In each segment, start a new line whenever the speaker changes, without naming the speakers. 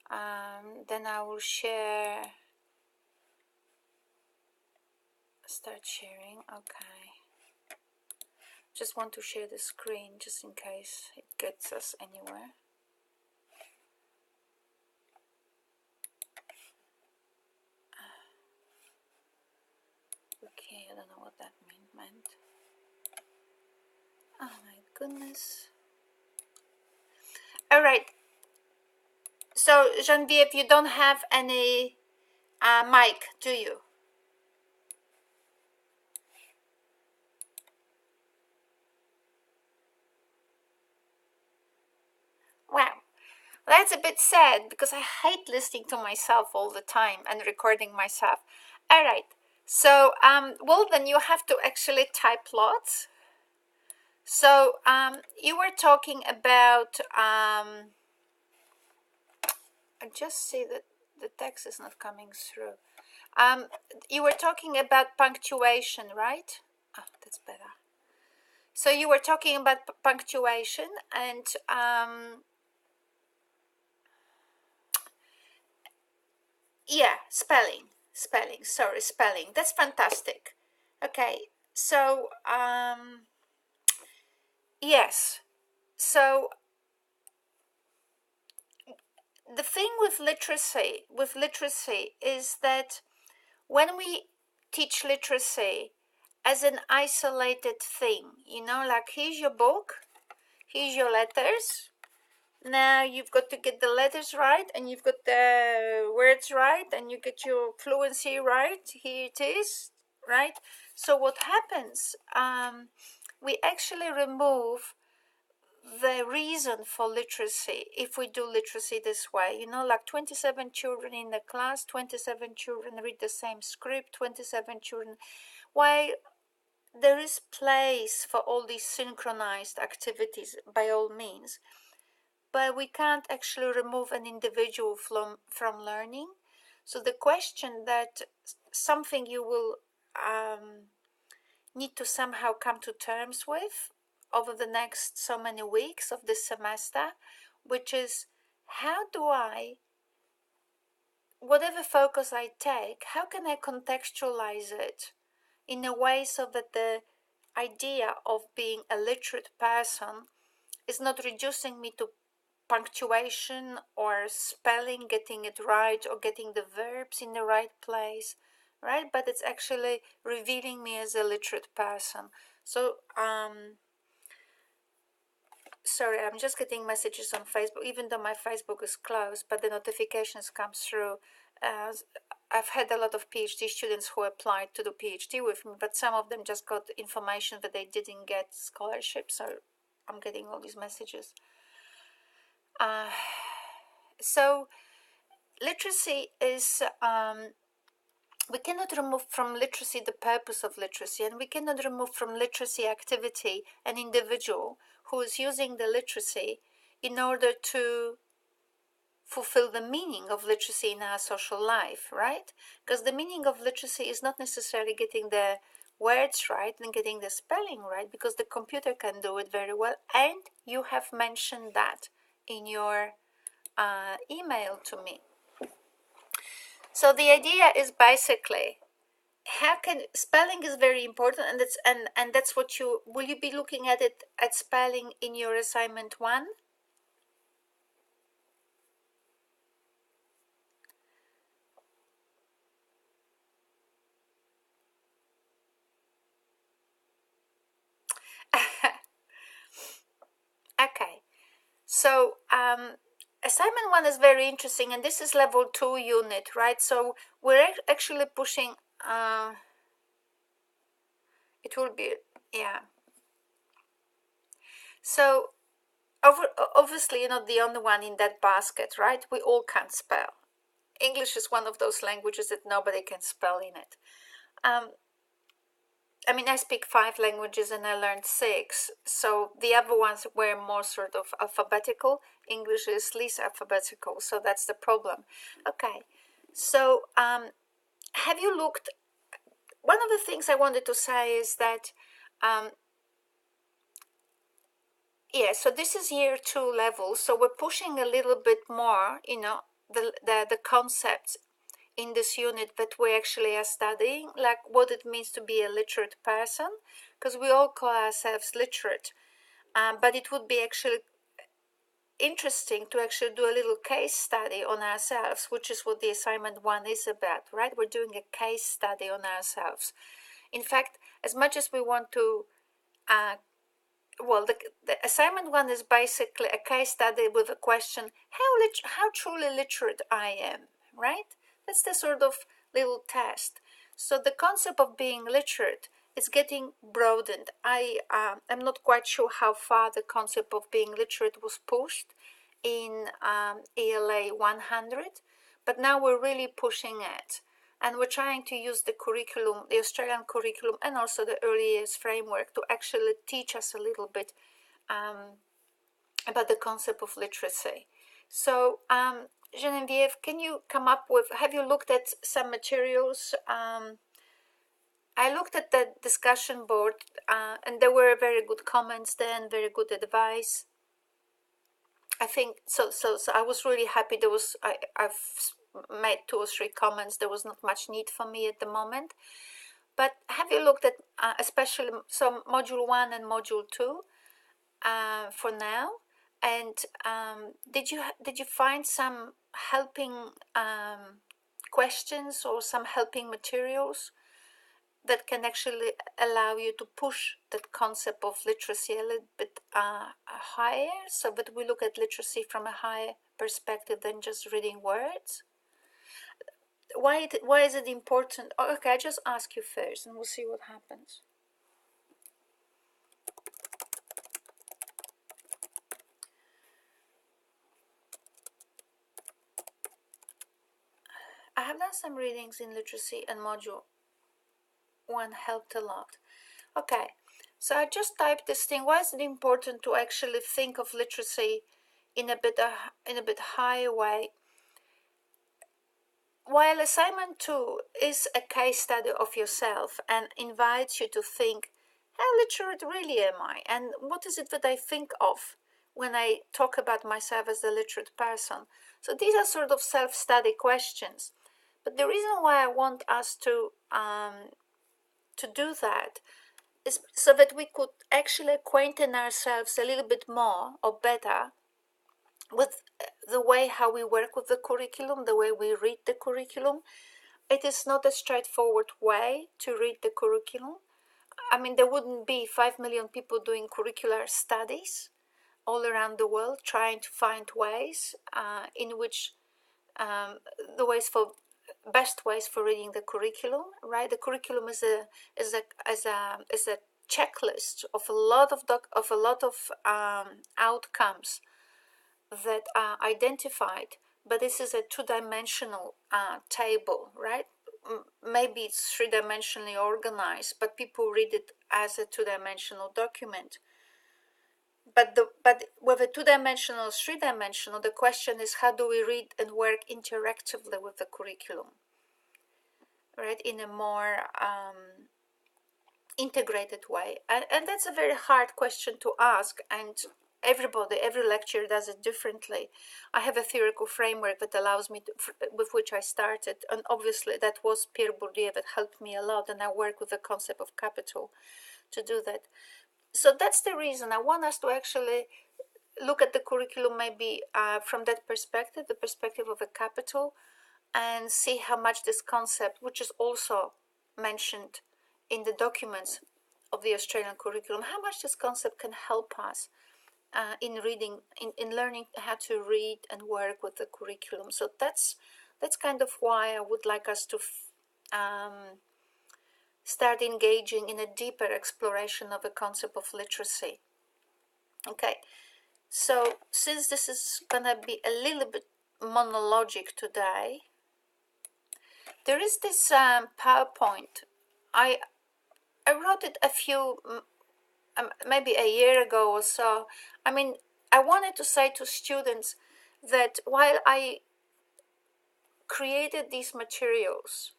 Then I will share, start sharing. Okay. Just want to share the screen just in case it gets us anywhere. Okay, I don't know what that meant. Oh my goodness. All right. So Genevieve, you don't have any mic, do you? Wow. That's a bit sad because I hate listening to myself all the time and recording myself. All right. So, well, then you have to actually type lots. So, you were talking about, I just see that the text is not coming through. You were talking about punctuation, right? Oh, that's better. So you were talking about punctuation and, yeah, spelling. Sorry, spelling. That's fantastic. Okay, so, yes. So the thing with literacy is that when we teach literacy as an isolated thing, like here's your book, here's your letters. Now you've got to get the letters right, and you've got the words right, and you get your fluency right. Here it is, right? So what happens? We actually remove the reason for literacy if we do literacy this way. Like 27 children in the class, 27 children read the same script, 27 children. Why? There is place for all these synchronized activities by all means, but we can't actually remove an individual from learning. So the question that something you will need to somehow come to terms with over the next so many weeks of this semester, which is how do I, whatever focus I take, how can I contextualize it in a way so that the idea of being a literate person is not reducing me to punctuation or spelling, getting it right, or getting the verbs in the right place, right? But it's actually revealing me as a literate person. So, sorry, I'm just getting messages on Facebook, even though my Facebook is closed, but the notifications come through. I've had a lot of PhD students who applied to do PhD with me, but some of them just got information that they didn't get scholarship, so I'm getting all these messages. So literacy is, we cannot remove from literacy the purpose of literacy, and we cannot remove from literacy activity an individual who is using the literacy in order to fulfill the meaning of literacy in our social life, right? Because the meaning of literacy is not necessarily getting the words right and getting the spelling right, because the computer can do it very well, and you have mentioned that in your email to me. So the idea is basically, how can spelling is very important, and that's what you will you be looking at it at spelling in your assignment 1? Okay, so assignment 1 is very interesting, and this is level 2 unit, right? So we're actually pushing, it will be, yeah. So obviously you're not the only one in that basket, right? We all can't spell. English is one of those languages that nobody can spell in it. I mean, I speak 5 languages and I learned 6, so the other ones were more sort of alphabetical. English is least alphabetical, so that's the problem. Okay, so have you looked? One of the things I wanted to say is that, yeah, so this is year 2 level, so we're pushing a little bit more, the concepts in this unit that we actually are studying, like what it means to be a literate person, because we all call ourselves literate, but it would be actually interesting to actually do a little case study on ourselves, which is what the assignment 1 is about, right? We're doing a case study on ourselves. In fact, as much as we want to the assignment 1 is basically a case study with a question: how truly literate I am, right? That's the sort of little test. So the concept of being literate is getting broadened. I'm not quite sure how far the concept of being literate was pushed in ELA 100, but now we're really pushing it. And we're trying to use the curriculum, the Australian curriculum, and also the early years framework to actually teach us a little bit about the concept of literacy. So, Genevieve, can you come up with, have you looked at some materials? I looked at the discussion board, and there were very good comments there and very good advice. I think so I was really happy. I've made 2 or 3 comments. There was not much need for me at the moment, but have you looked at especially some module 1 and module 2 for now, and did you find some helping questions or some helping materials that can actually allow you to push that concept of literacy a little bit higher, so that we look at literacy from a higher perspective than just reading words? Why is it important? Okay, I just ask you first and we'll see what happens. I have done some readings in literacy, and module 1 helped a lot. Okay, so I just typed this thing. Why is it important to actually think of literacy in a bit higher way? While assignment 2 is a case study of yourself and invites you to think, how literate really am I? And what is it that I think of when I talk about myself as a literate person? So these are sort of self-study questions. But the reason why I want us to do that is so that we could actually acquaint ourselves a little bit more or better with the way how we work with the curriculum, the way we read the curriculum. It is not a straightforward way to read the curriculum. I mean, there wouldn't be 5 million people doing curricular studies all around the world trying to find ways in which the best ways for reading the curriculum, right? The curriculum is a checklist of a lot of outcomes that are identified, but this is a 2-dimensional table, right? Maybe it's 3-dimensionally organized, but people read it as a 2-dimensional document. But whether 2-dimensional or 3-dimensional, the question is, how do we read and work interactively with the curriculum, right, in a more integrated way? And that's a very hard question to ask, and every lecturer does it differently. I have a theoretical framework that allows me with which I started, and obviously that was Pierre Bourdieu that helped me a lot, and I work with the concept of capital to do that. So that's the reason I want us to actually look at the curriculum maybe from that perspective, the perspective of a capital, and see how much this concept, which is also mentioned in the documents of the Australian curriculum, how much this concept can help us in reading, in learning how to read and work with the curriculum. So that's kind of why I would like us to start engaging in a deeper exploration of the concept of literacy. Okay, so since this is gonna be a little bit monologic today, there is this PowerPoint. I wrote it a few, maybe a year ago or so. I mean, I wanted to say to students that while I created these materials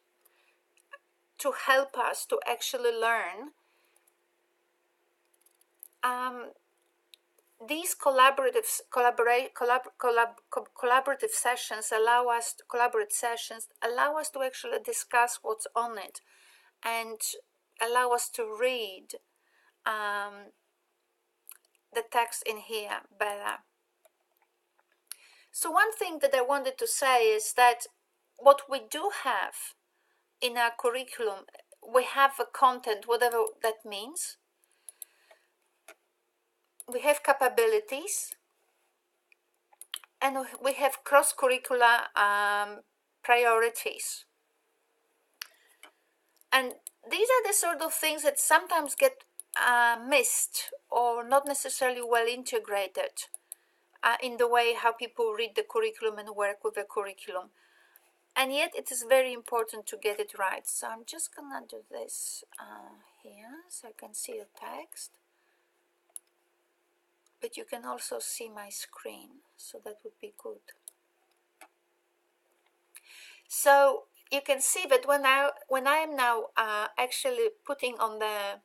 to help us to actually learn, these collaborative sessions collaborate sessions allow us to actually discuss what's on it and allow us to read the text in here better. So one thing that I wanted to say is that what we do have in our curriculum, we have a content, whatever that means. We have capabilities, and we have cross-curricular priorities. And these are the sort of things that sometimes get missed or not necessarily well integrated in the way how people read the curriculum and work with the curriculum. And yet it is very important to get it right. So I'm just gonna do this here so I can see the text. But you can also see my screen, so that would be good. So you can see that when I am now actually putting on the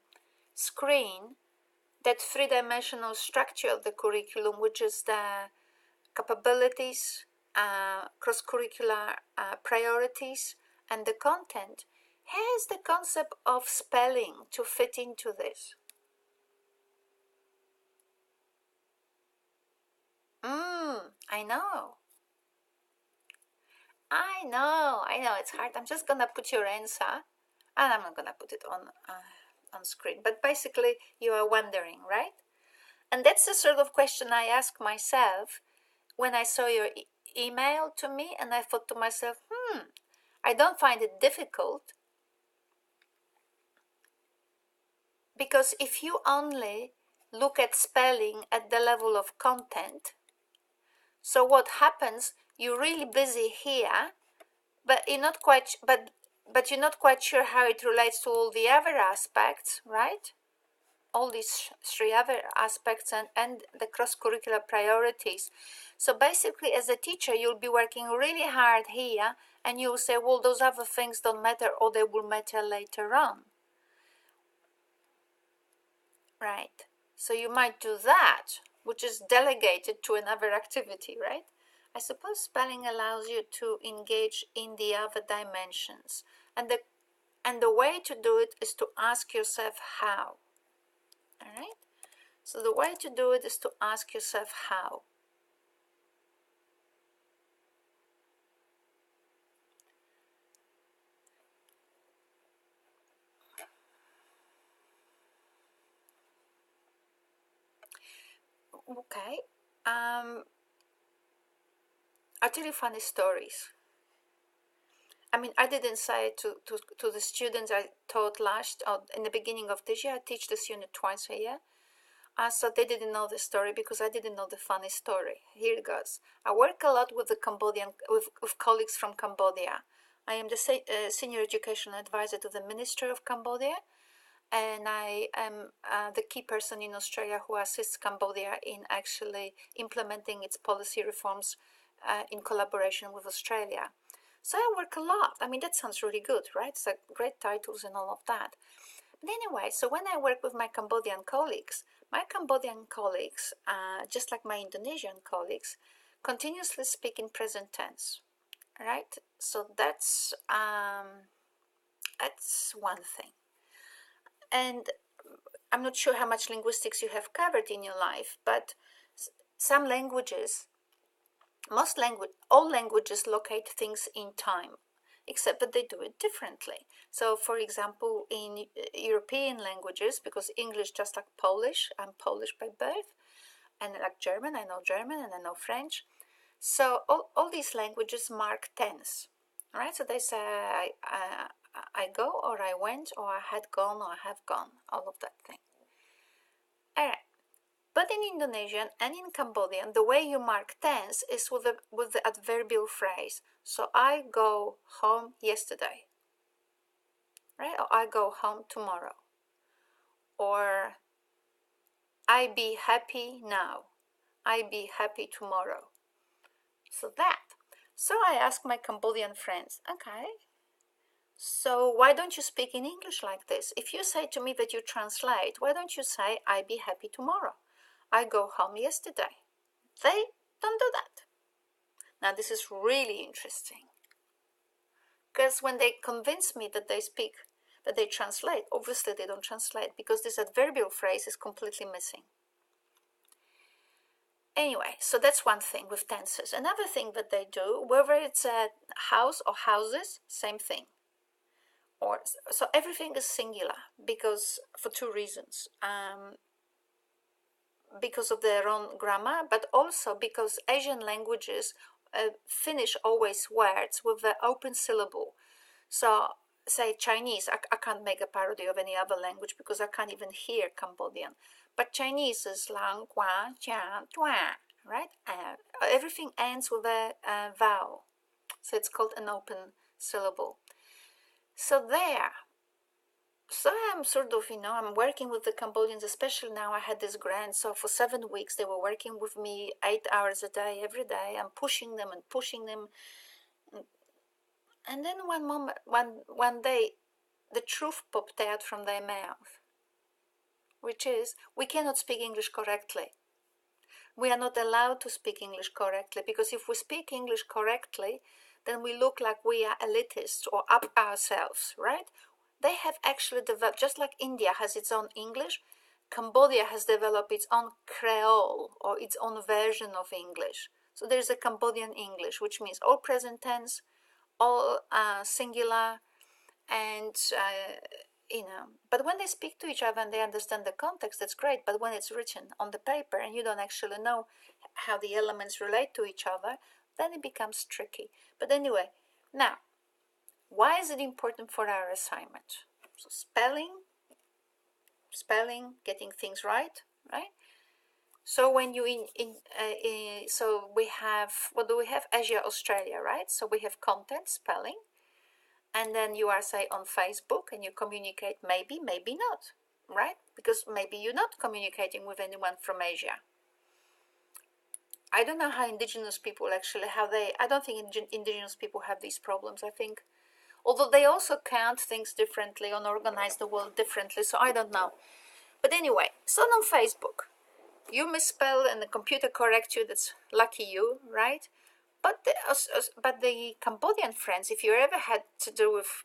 screen that three-dimensional structure of the curriculum, which is the capabilities, cross-curricular priorities, and the content, has the concept of spelling to fit into this. I know, it's hard. I'm just gonna put your answer, and I'm not gonna put it on screen. But basically, you are wondering, right? And that's the sort of question I ask myself when I saw your email to me, and I thought to myself, I don't find it difficult, because if you only look at spelling at the level of content, so what happens? You're really busy here, but you're not quite sure how it relates to all the other aspects, right? All these three other aspects and the cross-curricular priorities. So basically, as a teacher, you'll be working really hard here, and you'll say, well, those other things don't matter, or they will matter later on, right? So you might do that, which is delegated to another activity, right? I suppose spelling allows you to engage in the other dimensions, and the way to do it is to ask yourself how. All right? So the way to do it is to ask yourself how. Okay. I'll tell you funny stories. I mean, I didn't say it to the students I taught in the beginning of this year. I teach this unit twice a year. So they didn't know the story because I didn't know the funny story. Here it goes. I work a lot with with colleagues from Cambodia. I am the senior education advisor to the Minister of Cambodia, and I am the key person in Australia who assists Cambodia in actually implementing its policy reforms in collaboration with Australia. So I work a lot. I mean, that sounds really good, right? It's like great titles and all of that. But anyway, so when I work with my Cambodian colleagues, just like my Indonesian colleagues, continuously speak in present tense, right? So that's one thing. And I'm not sure how much linguistics you have covered in your life, but some languages, all languages locate things in time, except that they do it differently. So, for example, in European languages, because English, just like Polish, I'm Polish by birth, and like German, I know German and I know French. So all these languages mark tense, right? So they say I go, or I went, or I had gone, or I have gone, all of that thing. All right. But in Indonesian and in Cambodian, the way you mark tense is with the adverbial phrase. So I go home yesterday, right? Or I go home tomorrow. Or I be happy now. I be happy tomorrow. So I ask my Cambodian friends, okay, so why don't you speak in English like this? If you say to me that you translate, why don't you say I be happy tomorrow? I go home yesterday. They don't do that. Now this is really interesting, because when they convince me that they speak, that they translate, obviously they don't translate because this adverbial phrase is completely missing. Anyway, so that's one thing with tenses. Another thing that they do, whether it's a house or houses, same thing. Or so everything is singular because for two reasons. Because of their own grammar, but also because Asian languages finish always words with the open syllable. So, say Chinese, I can't make a parody of any other language because I can't even hear Cambodian. But Chinese is lang, guan, jian, duan, right? Everything ends with a vowel. So it's called an open syllable. So I'm sort of, I'm working with the Cambodians, especially now I had this grant. So for 7 weeks, they were working with me 8 hours a day, every day. I'm pushing them and pushing them. And then one day, the truth popped out from their mouth, which is, we cannot speak English correctly. We are not allowed to speak English correctly, because if we speak English correctly, then we look like we are elitist or up ourselves, right? They have actually developed, just like India has its own English, Cambodia has developed its own Creole, or its own version of English. So there's a Cambodian English, which means all present tense, all singular, and but when they speak to each other and they understand the context, that's great. But when it's written on the paper and you don't actually know how the elements relate to each other, then it becomes tricky. But anyway, now, why is it important for our assignment? So spelling, getting things right? So when you so we have, what do we have? Asia, Australia, right? So we have content, spelling, and then you are, say, on Facebook and you communicate, maybe not, right? Because maybe you're not communicating with anyone from Asia. I don't know how indigenous people actually, I don't think indigenous people have these problems. I think, although they also count things differently and organize the world differently, so I don't know. But anyway, so on Facebook, you misspell and the computer corrects you, that's lucky you, right? But the Cambodian friends, if you ever had to do with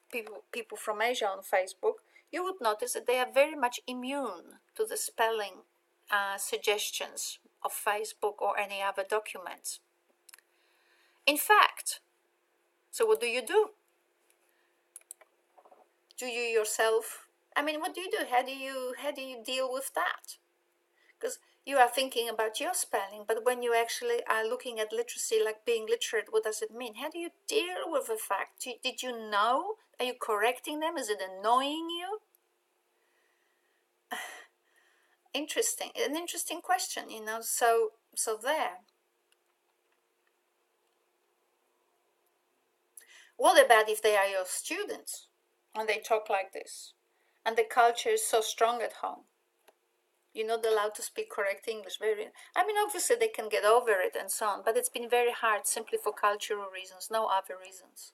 people from Asia on Facebook, you would notice that they are very much immune to the spelling suggestions of Facebook or any other documents. In fact, so what do? Do you yourself? I mean, what do you do? How do you deal with that? Because you are thinking about your spelling, but when you actually are looking at literacy, like being literate, what does it mean? How do you deal with the fact? Did you know? Are you correcting them? Is it annoying you? Interesting. An interesting question, so there. What about if they are your students and they talk like this and the culture is so strong at home? You're not allowed to speak correct English. Obviously they can get over it and so on, but it's been very hard simply for cultural reasons, no other reasons.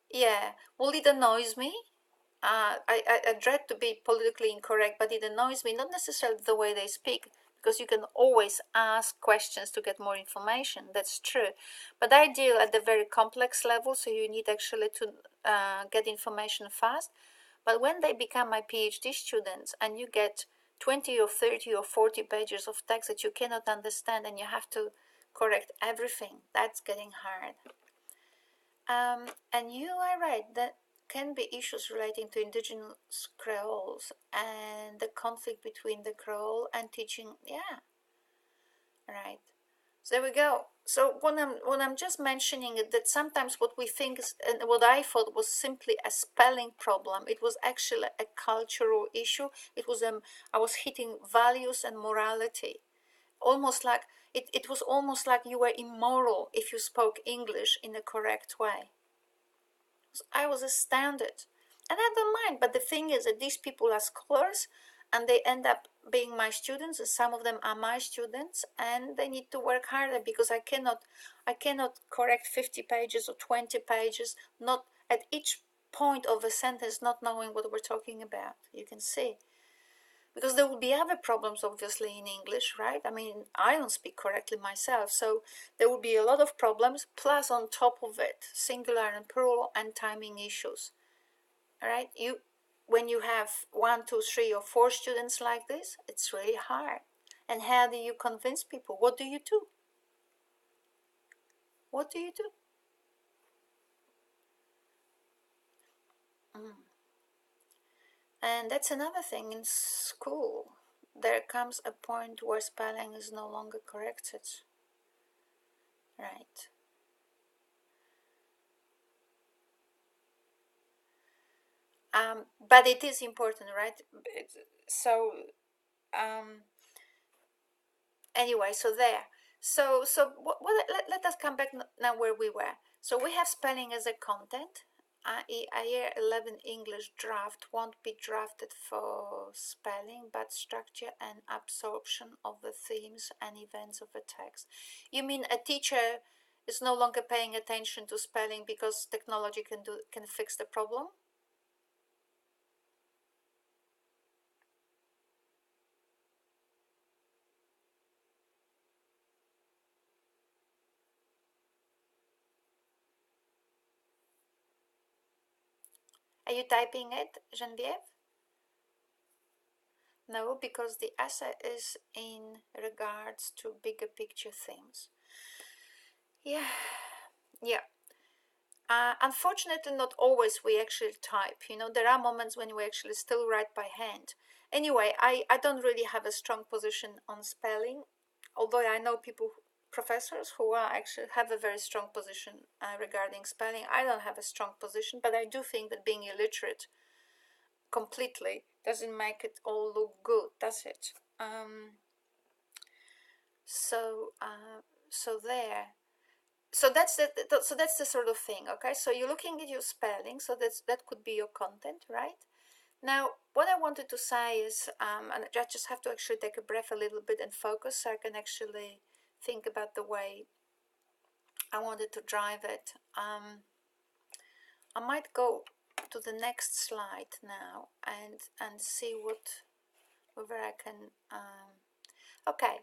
Yeah, well, it annoys me. I dread to be politically incorrect, but it annoys me, not necessarily the way they speak, because you can always ask questions to get more information. That's true. But I deal at the very complex level, so you need actually to get information fast. But when they become my PhD students and you get 20 or 30 or 40 pages of text that you cannot understand and you have to correct everything, that's getting hard. And you are right, that can be issues relating to indigenous Creoles and the conflict between the Creole and teaching. Yeah, right. So there we go. So when I'm just mentioning it, that sometimes what we think is, and what I thought was simply a spelling problem, it was actually a cultural issue. It was I was hitting values and morality, almost like it was almost like you were immoral if you spoke English in the correct way. I was astounded, and I don't mind. But the thing is that these people are scholars, and they end up being my students, and some of them are my students, and they need to work harder, because I cannot correct 50 pages or 20 pages, not at each point of a sentence, not knowing what we're talking about. You can see. because there will be other problems obviously in English, right? I mean, I don't speak correctly myself, so there will be a lot of problems, plus on top of it singular and plural and timing issues. All right, when you have 1, 2, 3 or 4 students like this, it's really hard. And how do you convince people? What do you do? What do you do? And that's another thing in school. There comes a point where spelling is no longer corrected. Right. But it is important, right? So, anyway, so there. Let us come back now where we were. So we have spelling as a content. Year 11 English draft won't be drafted for spelling, but structure and absorption of the themes and events of the text. You mean a teacher is no longer paying attention to spelling because technology can fix the problem? Are you typing it, Geneviève? No, because the essay is in regards to bigger picture themes. Yeah, yeah. Unfortunately, not always we actually type. There are moments when we actually still write by hand. Anyway, I don't really have a strong position on spelling, although I know professors who are actually have a very strong position regarding spelling. I don't have a strong position, but I do think that being illiterate completely doesn't make it all look good, does it? So there. So that's the sort of thing. Okay, so you're looking at your spelling, so that could be your content, right? Now, what I wanted to say is, and I just have to actually take a breath a little bit and focus, so I can actually think about the way I wanted to drive it. I might go to the next slide now and see whether I can. Okay,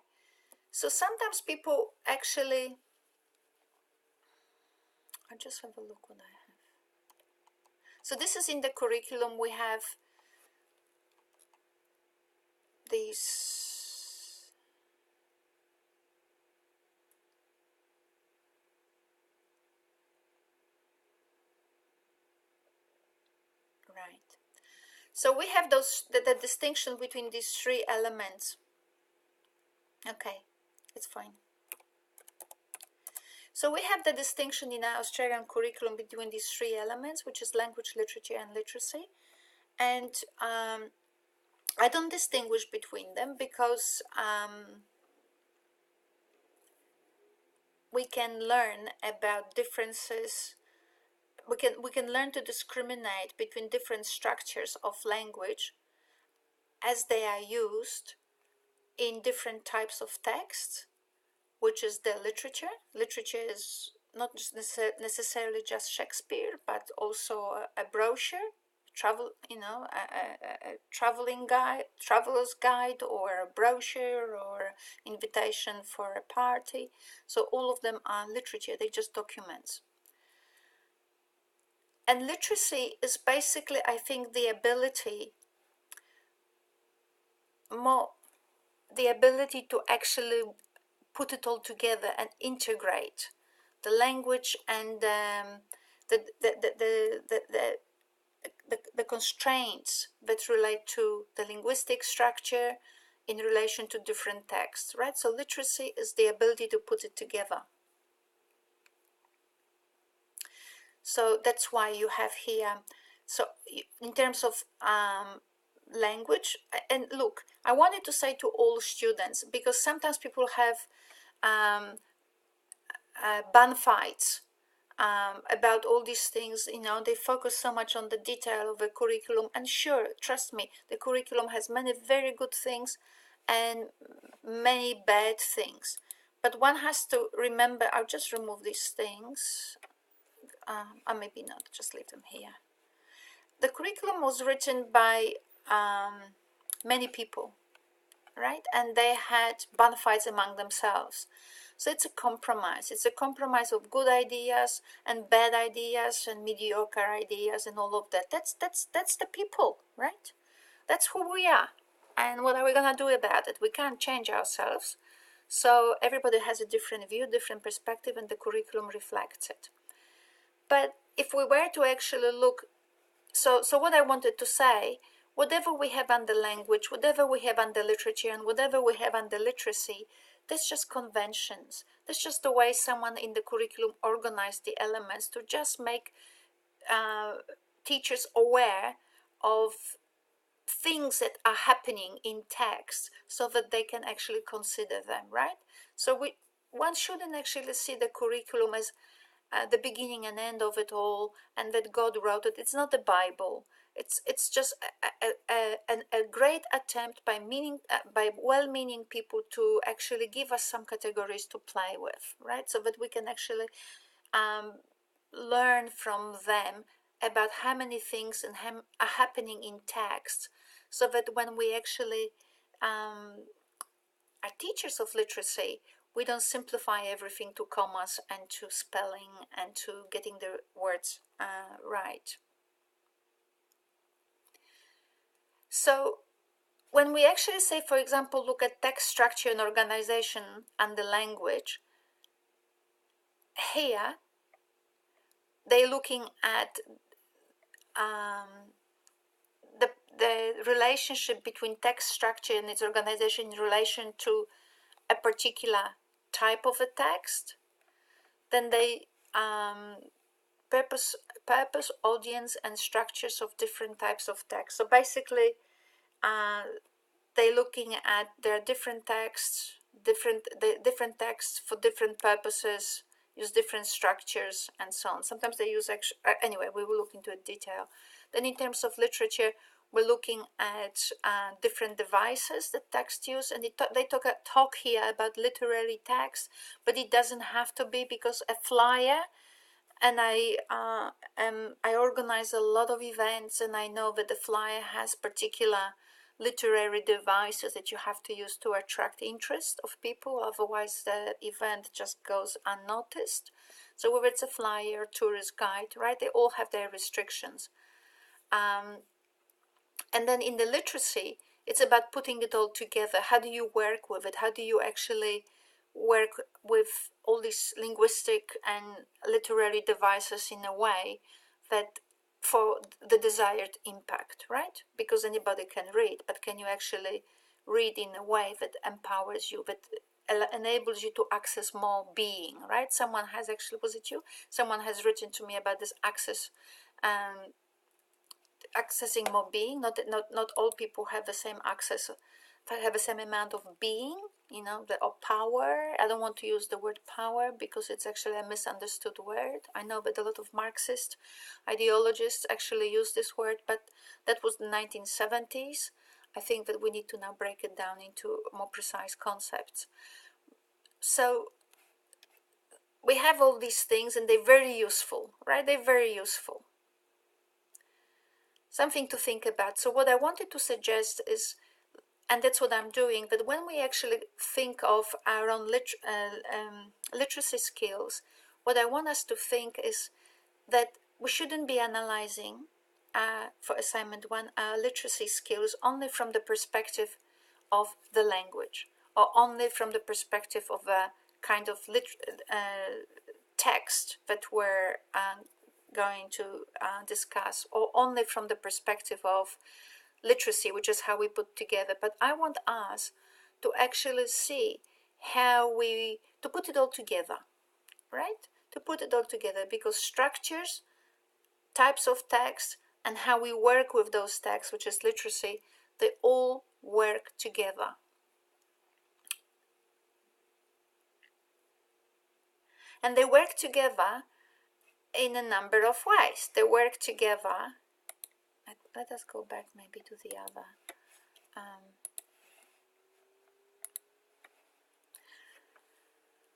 so sometimes people actually. I'll just have a look what I have. So this is in the curriculum. We have these. Right. So we have the distinction between these three elements. Okay, it's fine. So we have the distinction in our Australian curriculum between these three elements, which is language, literature, and literacy. And I don't distinguish between them because we can learn about differences. We can learn to discriminate between different structures of language as they are used in different types of texts, which is the literature. Literature is not necessarily just Shakespeare, but also a brochure, a traveling guide, traveler's guide, or a brochure, or invitation for a party. So all of them are literature. They're just documents. And literacy is basically, I think, the ability to actually put it all together and integrate the language and the constraints that relate to the linguistic structure in relation to different texts, right? So literacy is the ability to put it together. So that's why you have here, so in terms of language, and look, I wanted to say to all students, because sometimes people have bun fights about all these things. They focus so much on the detail of the curriculum, and sure, trust me, the curriculum has many very good things and many bad things, but one has to remember. I'll just remove these things, or maybe not, just leave them here. The curriculum was written by many people, right? And they had bonfires among themselves. So it's a compromise. It's a compromise of good ideas and bad ideas and mediocre ideas and all of that. That's the people, right? That's who we are. And what are we gonna do about it? We can't change ourselves. So everybody has a different view, different perspective, and the curriculum reflects it. But if we were to actually look, so what I wanted to say, whatever we have under language, whatever we have under literature, and whatever we have under literacy, that's just conventions. That's just the way someone in the curriculum organized the elements to just make teachers aware of things that are happening in text so that they can actually consider them, right? So one shouldn't actually see the curriculum as the beginning and end of it all, and that God wrote it. It's not the Bible. It's just a great attempt by well-meaning people to actually give us some categories to play with, right? So that we can actually learn from them about how many things are happening in text, so that when we actually are teachers of literacy, we don't simplify everything to commas and to spelling and to getting the words right. So when we actually say, for example, look at text structure and organization and the language, here they're looking at the relationship between text structure and its organization in relation to a particular type of a text. Then they purpose, audience, and structures of different types of text. So basically, they're looking at their different texts, different texts for different purposes, use different structures, and so on. Sometimes they use anyway. We will look into it detail. Then, in terms of literature, we're looking at different devices that text use, and they talk here about literary text, but it doesn't have to be, because a flyer, and I organize a lot of events, and I know that the flyer has particular literary devices that you have to use to attract interest of people, otherwise the event just goes unnoticed. So whether it's a flyer, tourist guide, right, they all have their restrictions. And then in the literacy, it's about putting it all together. How do you work with it? How do you actually work with all these linguistic and literary devices in a way that for the desired impact, right? Because anybody can read, but can you actually read in a way that empowers you, that enables you to access more being, right? Someone has actually, was it you? Someone has written to me about this accessing more being. Not all people have the same access, have the same amount of being, or power. I don't want to use the word power because it's actually a misunderstood word. I know that a lot of Marxist ideologists actually use this word, but that was the 1970s. I think that we need to now break it down into more precise concepts. So we have all these things, and they're very useful, right? They're very useful. Something to think about. So what I wanted to suggest is, and that's what I'm doing, that when we actually think of our own literacy skills, what I want us to think is that we shouldn't be analyzing, for assignment 1, our literacy skills only from the perspective of the language, or only from the perspective of a kind of text that we're going to discuss, or only from the perspective of literacy, which is how we put together. But I want us to actually see how to put it all together, right? To put it all together, because structures, types of text, and how we work with those texts, which is literacy, they all work together. And they work together in a number of ways. They work together. Let us go back maybe to the other.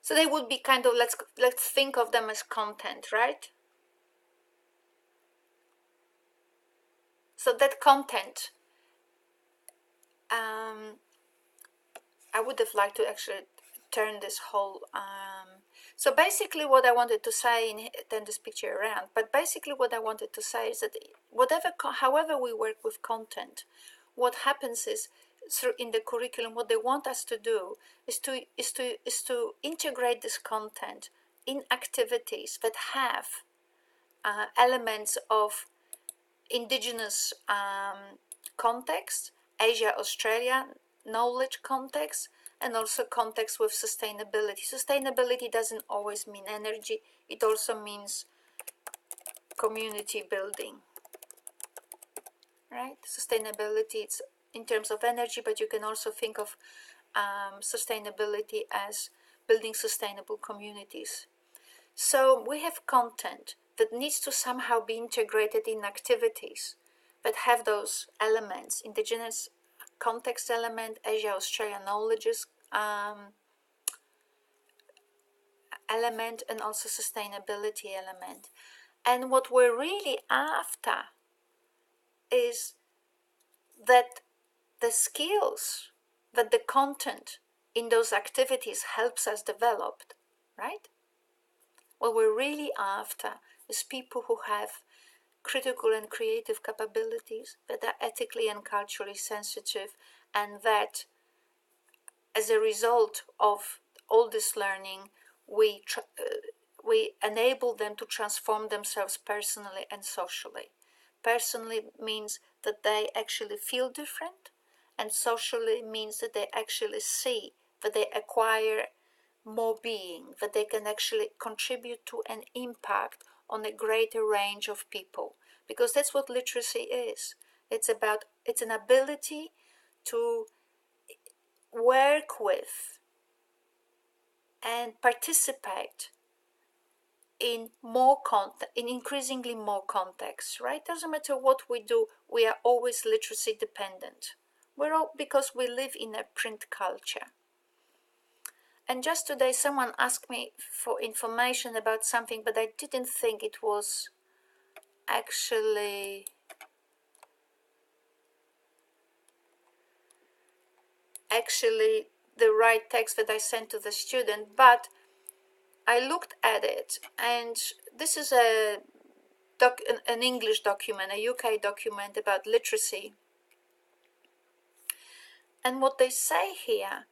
So they would be kind of, let's think of them as content, right? So that content I would have liked to actually turn this whole so basically what I wanted to say in turn this picture around, but basically what I wanted to say is that however we work with content, what happens is through in the curriculum what they want us to do is to integrate this content in activities that have elements of indigenous context, Asia, Australia, knowledge context, and also context with sustainability. Sustainability doesn't always mean energy, it also means community building, right? Sustainability, it's in terms of energy, but you can also think of sustainability as building sustainable communities. So we have content that needs to somehow be integrated in activities that have those elements, indigenous context element, Asia, Australia knowledges element, and also sustainability element. And what we're really after is that the skills that the content in those activities helps us develop, right? What we're really after is people who have critical and creative capabilities, that are ethically and culturally sensitive, and that as a result of all this learning, we enable them to transform themselves personally and socially. Personally means that they actually feel different, and socially means that they actually see that they acquire more being, that they can actually contribute to an impact on a greater range of people, because that's what literacy is. It's an ability to work with and participate in increasingly more contexts, right? Doesn't matter what we do, we are always literacy dependent. Because we live in a print culture. And just today someone asked me for information about something, but I didn't think it was actually the right text that I sent to the student, but I looked at it, and this is an English document, a UK document about literacy. And what they say here,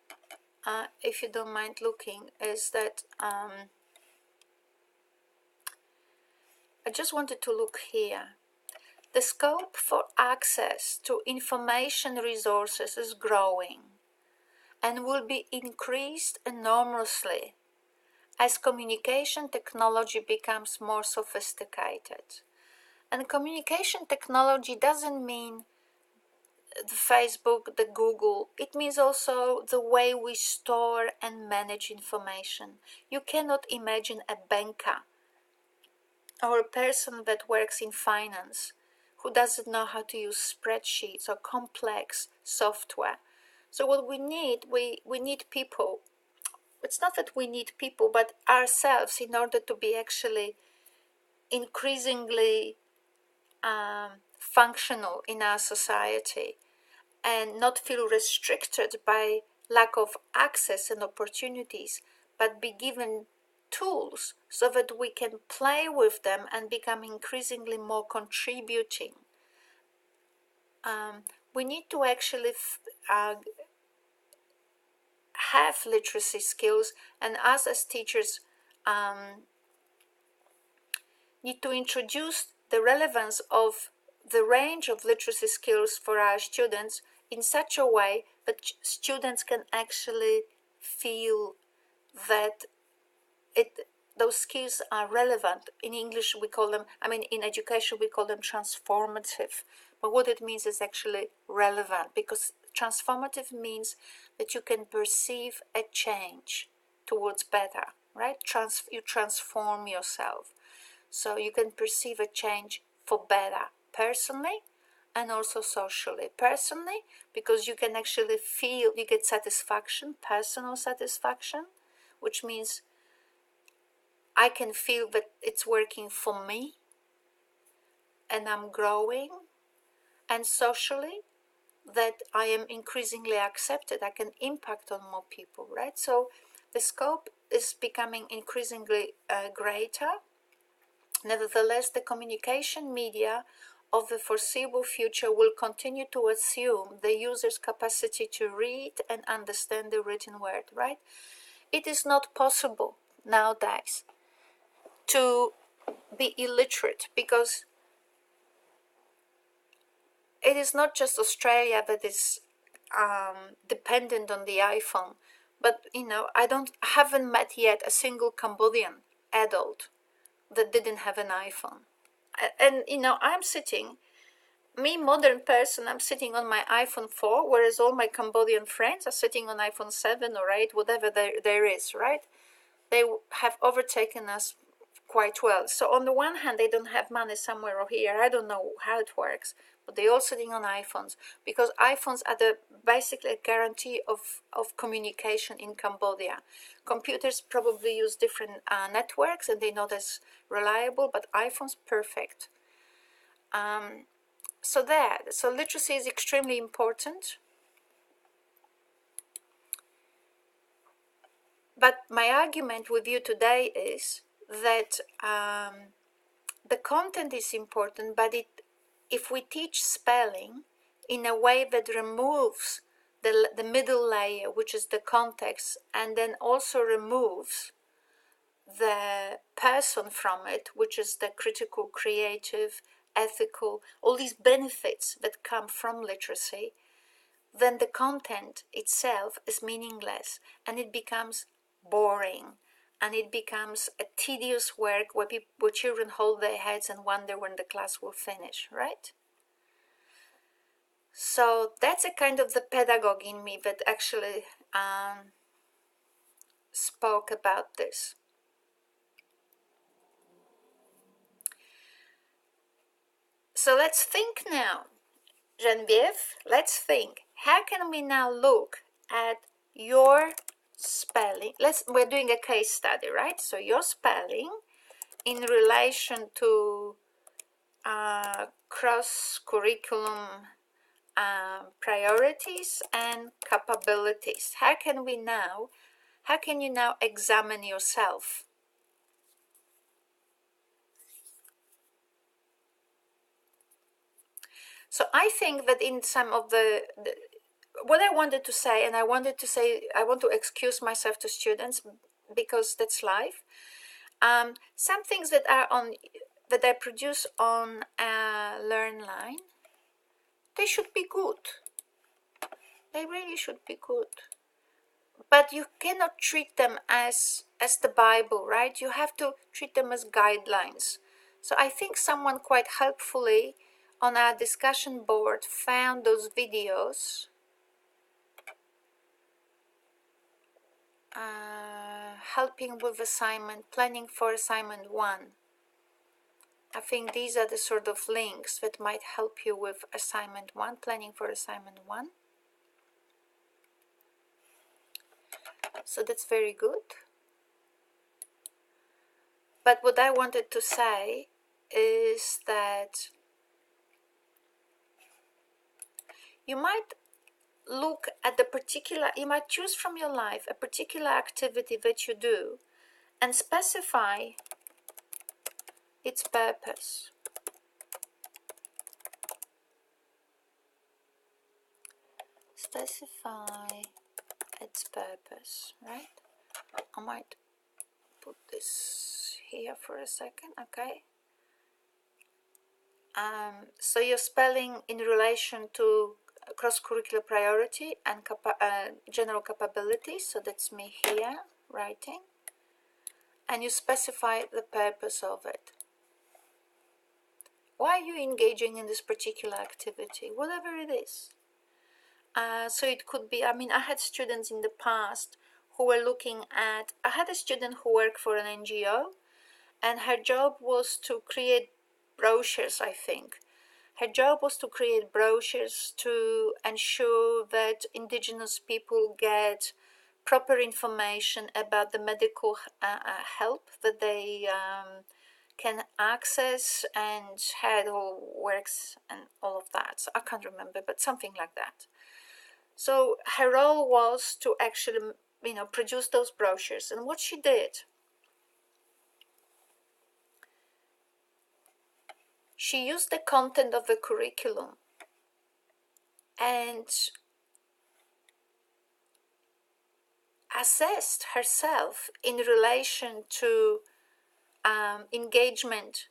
if you don't mind looking, is that I just wanted to look here. The scope for access to information resources is growing and will be increased enormously as communication technology becomes more sophisticated. And communication technology doesn't mean the Facebook, the Google. It means also the way we store and manage information. You cannot imagine a banker or a person that works in finance who doesn't know how to use spreadsheets or complex software. So what we need people. It's not that we need people, but ourselves, in order to be actually increasingly functional in our society and not feel restricted by lack of access and opportunities, but be given tools so that we can play with them and become increasingly more contributing. We need to actually have literacy skills, and us as teachers need to introduce the relevance of the range of literacy skills for our students in such a way that students can actually feel that those skills are relevant. In English we call them, in education we call them transformative. But what it means is actually relevant, because transformative means that you can perceive a change towards better, right? You transform yourself. So you can perceive a change for better personally and also socially. Personally, because you can actually feel, you get satisfaction, personal satisfaction, which means I can feel that it's working for me and I'm growing. And socially, that I am increasingly accepted, I can impact on more people, right? So the scope is becoming increasingly greater. Nevertheless, the communication media of the foreseeable future will continue to assume the user's capacity to read and understand the written word, right? It is not possible nowadays to be illiterate, because it is not just Australia that is dependent on the iPhone, but I haven't met yet a single Cambodian adult that didn't have an iPhone. And I'm sitting, me modern person, I'm sitting on my iPhone 4, whereas all my Cambodian friends are sitting on iPhone 7 or 8, whatever there is, right? They have overtaken us quite well. So on the one hand, they don't have money somewhere or here. I don't know how it works, but they're all sitting on iPhones, because iPhones are basically a guarantee of communication in Cambodia. Computers probably use different networks and they're not as reliable, but iPhones perfect. So literacy is extremely important. But my argument with you today is that the content is important, but if we teach spelling in a way that removes the middle layer, which is the context, and then also removes the person from it, which is the critical, creative, ethical, all these benefits that come from literacy, then the content itself is meaningless and it becomes boring, and it becomes a tedious work where children hold their heads and wonder when the class will finish, right? So that's a kind of the pedagogue in me that actually spoke about this. So let's think now, Genevieve, let's think. How can we now look at your spelling? We're doing a case study, right? So your spelling in relation to cross-curriculum priorities and capabilities. How can you now examine yourself? So I think that in some of what I wanted to say, and I want to excuse myself to students because that's life. Some things that I produce on LearnLine, they should be good. They really should be good. But you cannot treat them as the Bible, right? You have to treat them as guidelines. So I think someone quite helpfully on our discussion board found those videos helping with planning for assignment 1. I think these are the sort of links that might help you with assignment 1, planning for assignment 1. So that's very good. But what I wanted to say is that you might look at you might choose from your life a particular activity that you do and specify its purpose. Specify its purpose, right? I might put this here for a second, okay? So you're spelling in relation to cross-curricular priority and general capabilities, so that's me here writing, and you specify the purpose of it. Why are you engaging in this particular activity, whatever it is? So it could be, I had students in the past who were I had a student who worked for an NGO, and her job was to create brochures, I think. Her job was to create brochures to ensure that indigenous people get proper information about the medical help that they can access and how it all works and all of that. So I can't remember, but something like that. So her role was to actually, produce those brochures. And what she did, she used the content of the curriculum and assessed herself in relation to engagement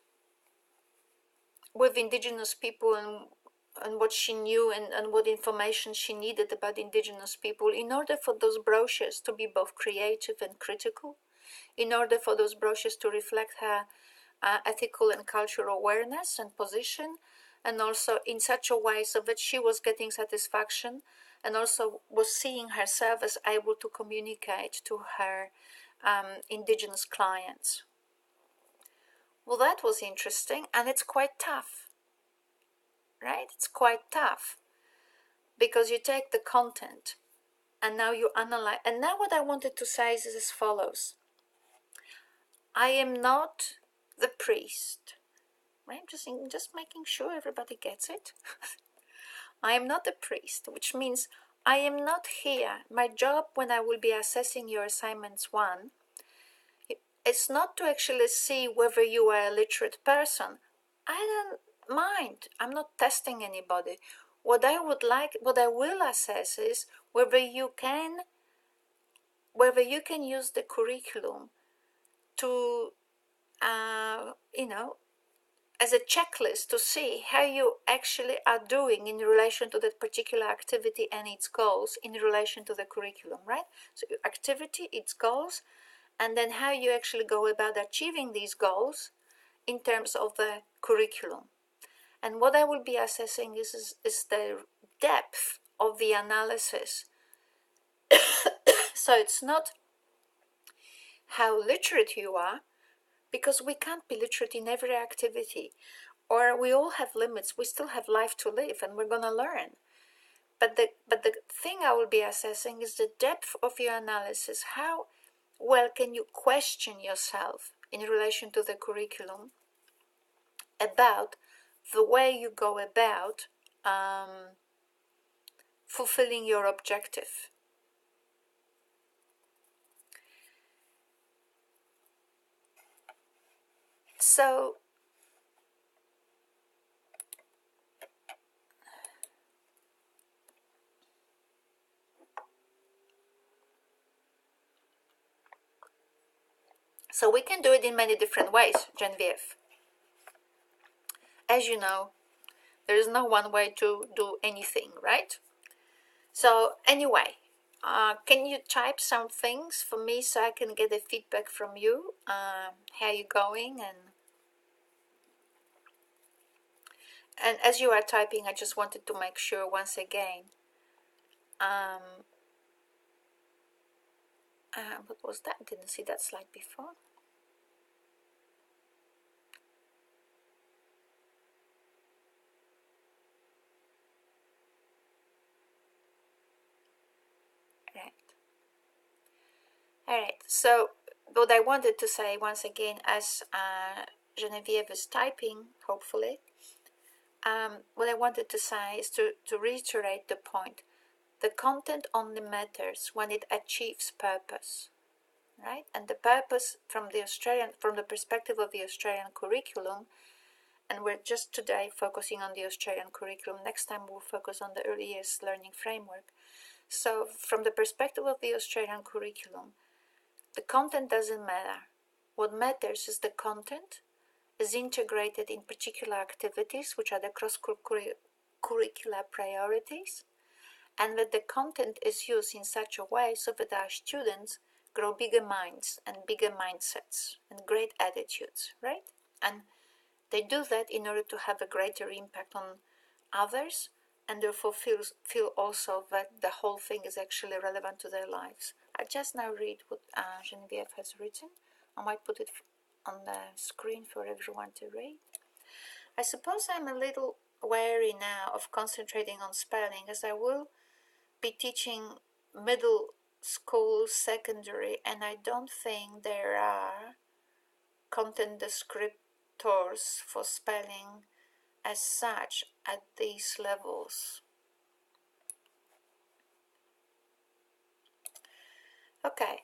with indigenous people and what she knew and what information she needed about indigenous people in order for those brochures to be both creative and critical, in order for those brochures to reflect her ethical and cultural awareness and position, and also in such a way so that she was getting satisfaction and also was seeing herself as able to communicate to her indigenous clients. Well, that was interesting, and it's quite tough, right? It's quite tough because you take the content and now you analyze. And now what I wanted to say is as follows. I am not the priest, right? Just making sure everybody gets it. I am not a priest, which means I am not here. My job when I will be assessing your assignments one, it's not to actually see whether you are a literate person. I don't mind. I'm not testing anybody. What I will assess is whether you can use the curriculum to, as a checklist to see how you actually are doing in relation to that particular activity and its goals in relation to the curriculum, right? So activity, its goals, and then how you actually go about achieving these goals in terms of the curriculum. And what I will be assessing is the depth of the analysis. So it's not how literate you are, because we can't be literate in every activity, or we all have limits. We still have life to live and we're going to learn. But the thing I will be assessing is the depth of your analysis. How well can you question yourself in relation to the curriculum about the way you go about fulfilling your objective. So we can do it in many different ways, Genevieve. As you know, there is no one way to do anything, right? So anyway, can you type some things for me so I can get a feedback from you? How you going? And as you are typing, I just wanted to make sure once again. What was that? Didn't see that slide before. All right. So what I wanted to say once again, as Genevieve is typing, hopefully, what I wanted to say is to reiterate the point. The content only matters when it achieves purpose, right? And the purpose from the perspective of the Australian curriculum, and we're just today focusing on the Australian curriculum. Next time we'll focus on the early years learning framework. So from the perspective of the Australian curriculum, the content doesn't matter. What matters is the content is integrated in particular activities, which are the cross-curricular priorities, and that the content is used in such a way so that our students grow bigger minds and bigger mindsets and great attitudes, right? And they do that in order to have a greater impact on others, and therefore feel also that the whole thing is actually relevant to their lives. I just now read what Genevieve has written. I might put it on the screen for everyone to read. I suppose I'm a little wary now of concentrating on spelling, as I will be teaching middle school, secondary, and I don't think there are content tutors for spelling as such at these levels. Okay.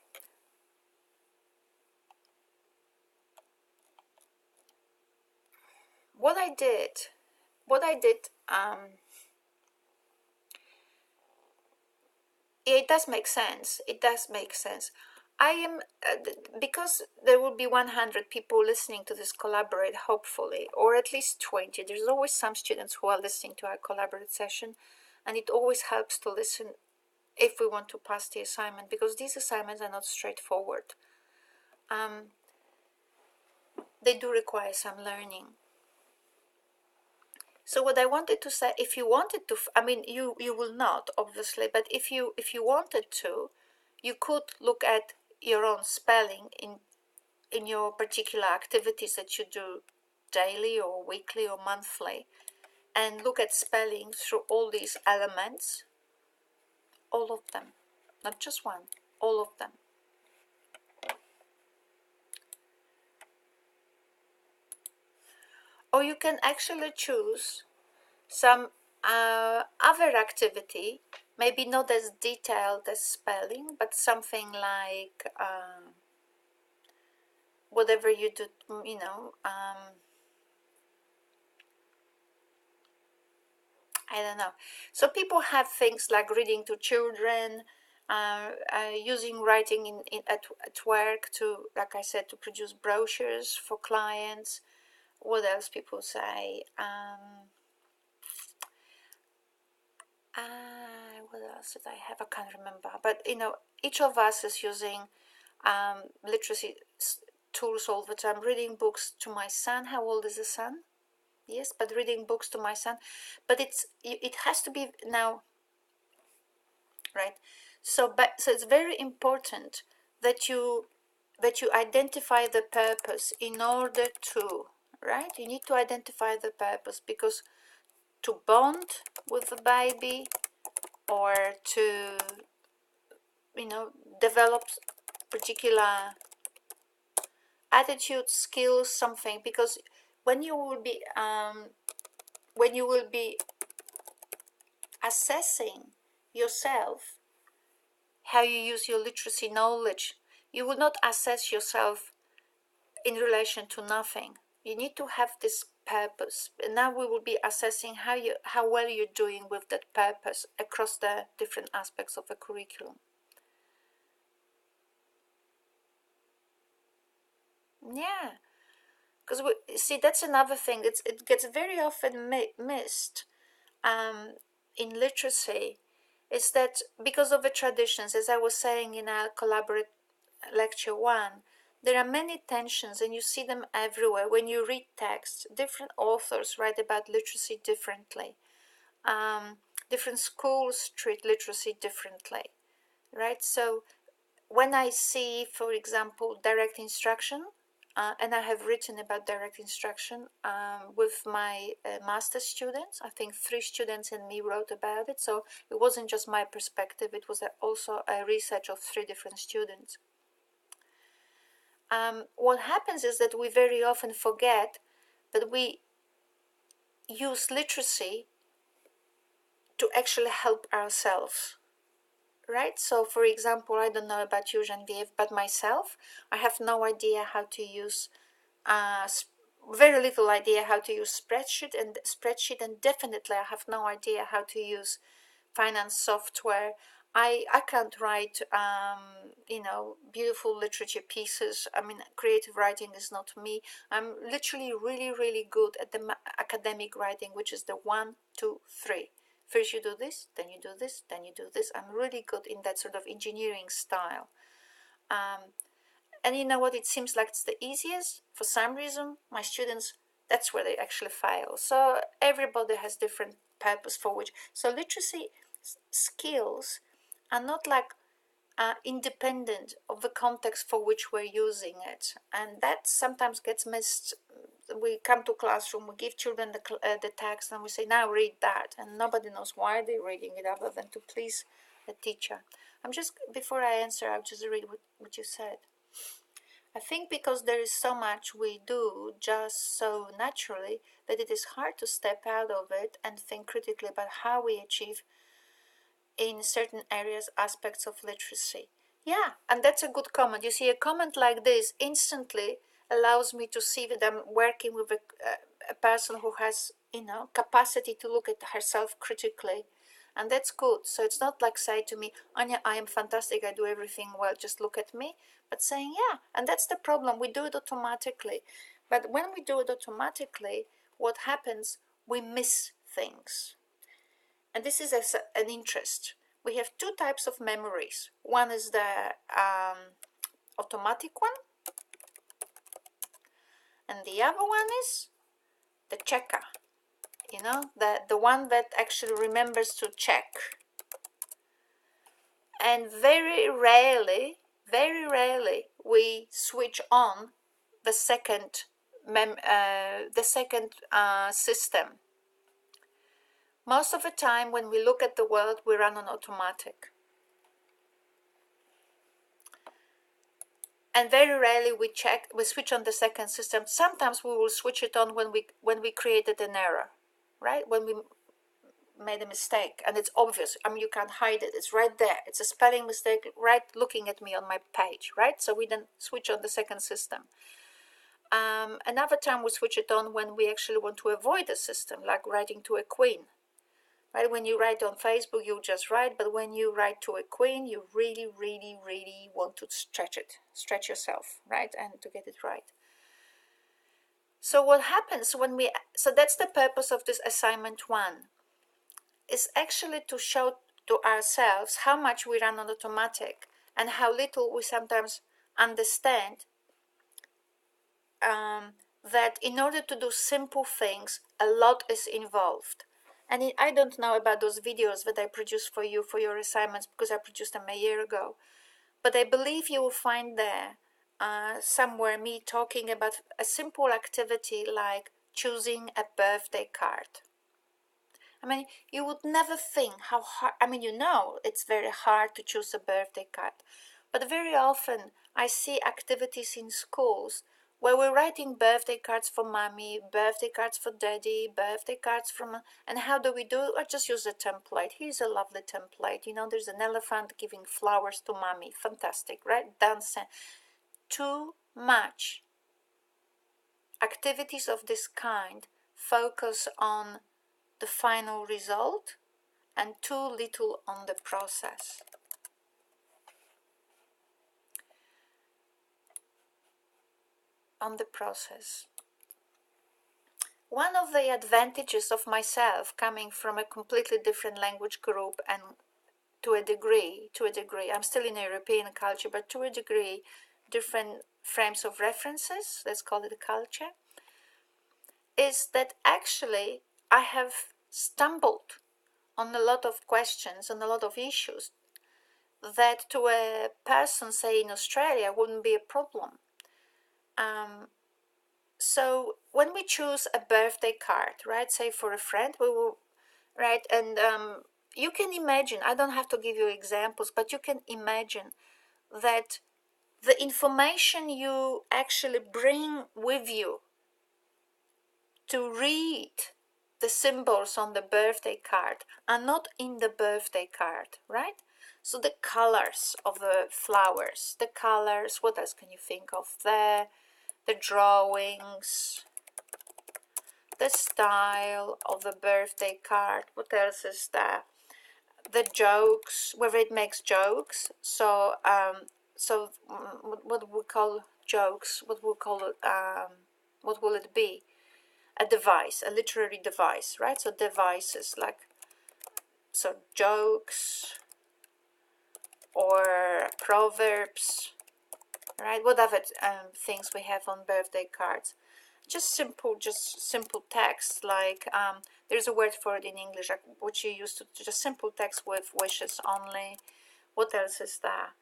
What I did, it does make sense. It does make sense. I am, because there will be 100 people listening to this collaborate, hopefully, or at least 20. There's always some students who are listening to our collaborate session, and it always helps to listen if we want to pass the assignment, because these assignments are not straightforward. They do require some learning. So what I wanted to say, if you wanted to, I mean, you will not, obviously, but if you wanted to, you could look at your own spelling in your particular activities that you do daily or weekly or monthly, and look at spelling through all these elements, all of them, not just one, all of them. Or you can actually choose some other activity, maybe not as detailed as spelling, but something like whatever you do, I don't know. So people have things like reading to children, using writing at work to, like I said, to produce brochures for clients. What else people say? What else did I have? I can't remember. But each of us is using literacy tools all the time. Reading books to my son. How old is the son? Yes, but reading books to my son. But it has to be now, right? So it's very important that you identify the purpose in order to, right? You need to identify the purpose, because to bond with the baby, or to develop particular attitude, skills, something, because when you will be assessing yourself, how you use your literacy knowledge, you will not assess yourself in relation to nothing. You need to have this purpose. And now we will be assessing how well you're doing with that purpose across the different aspects of the curriculum. Yeah, because see, that's another thing. It gets very often missed in literacy, is that because of the traditions, as I was saying in our collaborate lecture 1, there are many tensions, and you see them everywhere. When you read texts, different authors write about literacy differently. Different schools treat literacy differently, right? So when I see, for example, direct instruction, and I have written about direct instruction with my master's students. I think 3 students and me wrote about it. So it wasn't just my perspective, it was also a research of 3 different students. What happens is that we very often forget that we use literacy to actually help ourselves. Right? So, for example, I don't know about you, Genevieve, but myself, I have no idea how to use, very little idea how to use spreadsheet, and definitely I have no idea how to use finance software. I can't write, beautiful literature pieces. I mean, creative writing is not me. I'm literally really, really good at the academic writing, which is the 1, 2, 3. First you do this, then you do this, then you do this. I'm really good in that sort of engineering style. And you know what? It seems like it's the easiest. For some reason, my students, that's where they actually fail. So everybody has different purpose for which. So literacy skills are not like independent of the context for which we're using it. And that sometimes gets missed. We come to classroom, we give children the text, and we say, now read that, and nobody knows why they're reading it other than to please the teacher. Before I answer, I'll just read what you said. I think because there is so much we do just so naturally that it is hard to step out of it and think critically about how we achieve in certain areas aspects of literacy. Yeah, and that's a good comment. You see, a comment like this instantly allows me to see that I'm working with a person who has, capacity to look at herself critically. And that's good. So it's not like say to me, Anya, I am fantastic, I do everything well, just look at me. But saying, yeah, and that's the problem. We do it automatically. But when we do it automatically, what happens? We miss things. And this is an interest. We have two types of memories. One is the automatic one, and the other one is the checker. The one that actually remembers to check. And very rarely, we switch on the second system. Most of the time, when we look at the world, we run on automatic. And very rarely we switch on the second system. Sometimes we will switch it on when we created an error, right? When we made a mistake, and it's obvious. I mean, you can't hide it. It's right there. It's a spelling mistake, right, looking at me on my page, right? So we then switch on the second system. Another time we switch it on when we actually want to avoid a system, like writing to a queen. Right? When you write on Facebook, you just write, but when you write to a queen, you really, really, really want to stretch yourself, right? And to get it right. So what happens so that's the purpose of this assignment 1, is actually to show to ourselves how much we run on automatic and how little we sometimes understand that in order to do simple things, a lot is involved. And I don't know about those videos that I produced for you for your assignments because I produced them a year ago. But I believe you will find there somewhere me talking about a simple activity like choosing a birthday card. I mean, you would never think how hard, it's very hard to choose a birthday card. But very often I see activities in schools where we're writing birthday cards for mommy, birthday cards for daddy, birthday cards from, and how do we do it? I just use a template. Here's a lovely template. There's an elephant giving flowers to mommy. Fantastic, right? Dance. Too much. Activities of this kind focus on the final result and too little on the process. One of the advantages of myself coming from a completely different language group and to a degree, I'm still in a European culture, but to a degree, different frames of references, let's call it a culture, is that actually I have stumbled on a lot of questions, on a lot of issues that to a person, say in Australia, wouldn't be a problem. So when we choose a birthday card, right, say for a friend, we will, right, and you can imagine, I don't have to give you examples, but you can imagine that the information you actually bring with you to read the symbols on the birthday card are not in the birthday card, right? So the colors of the flowers, what else can you think of there? The drawings, the style of the birthday card, what else is there? The jokes, whether it makes jokes. So what we call jokes, what will it be? A device, a literary device, right? So devices like, so jokes or proverbs, right? Whatever things we have on birthday cards. Just simple text like there's a word for it in English, like what you used to just simple text with wishes only. What else is there?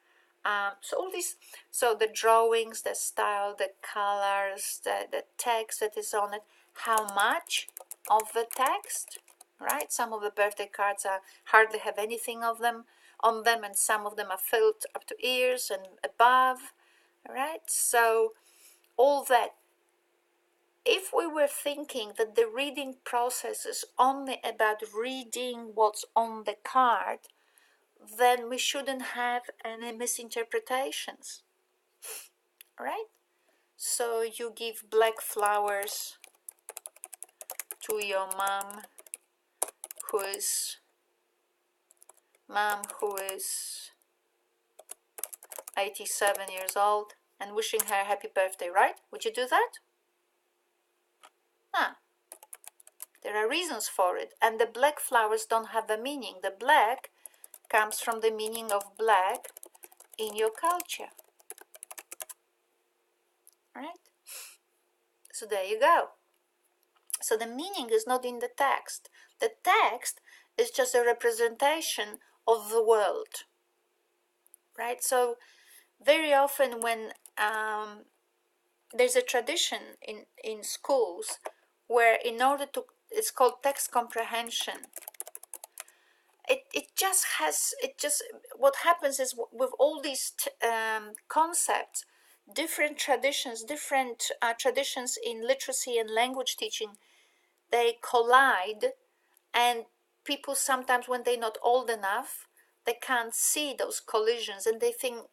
So all these, so the drawings, the style, the colors, the text that is on it, how much of the text, right? Some of the birthday cards hardly have anything of them on them, and some of them are filled up to ears and above, right? So all that. If we were thinking that the reading process is only about reading what's on the card, then we shouldn't have any misinterpretations, right? So you give black flowers to your who is mom who is 87 years old and wishing her happy birthday, right? Would you do that? Ah, there are reasons for it, and the black flowers don't have a meaning. The black comes from the meaning of black in your culture, right? So there you go. So the meaning is not in the text. The text is just a representation of the world, right? So very often when there's a tradition in schools where in order to, it's called text comprehension. It just what happens is with all these concepts, different traditions in literacy and language teaching, they collide, and people sometimes, when they're not old enough, they can't see those collisions and they think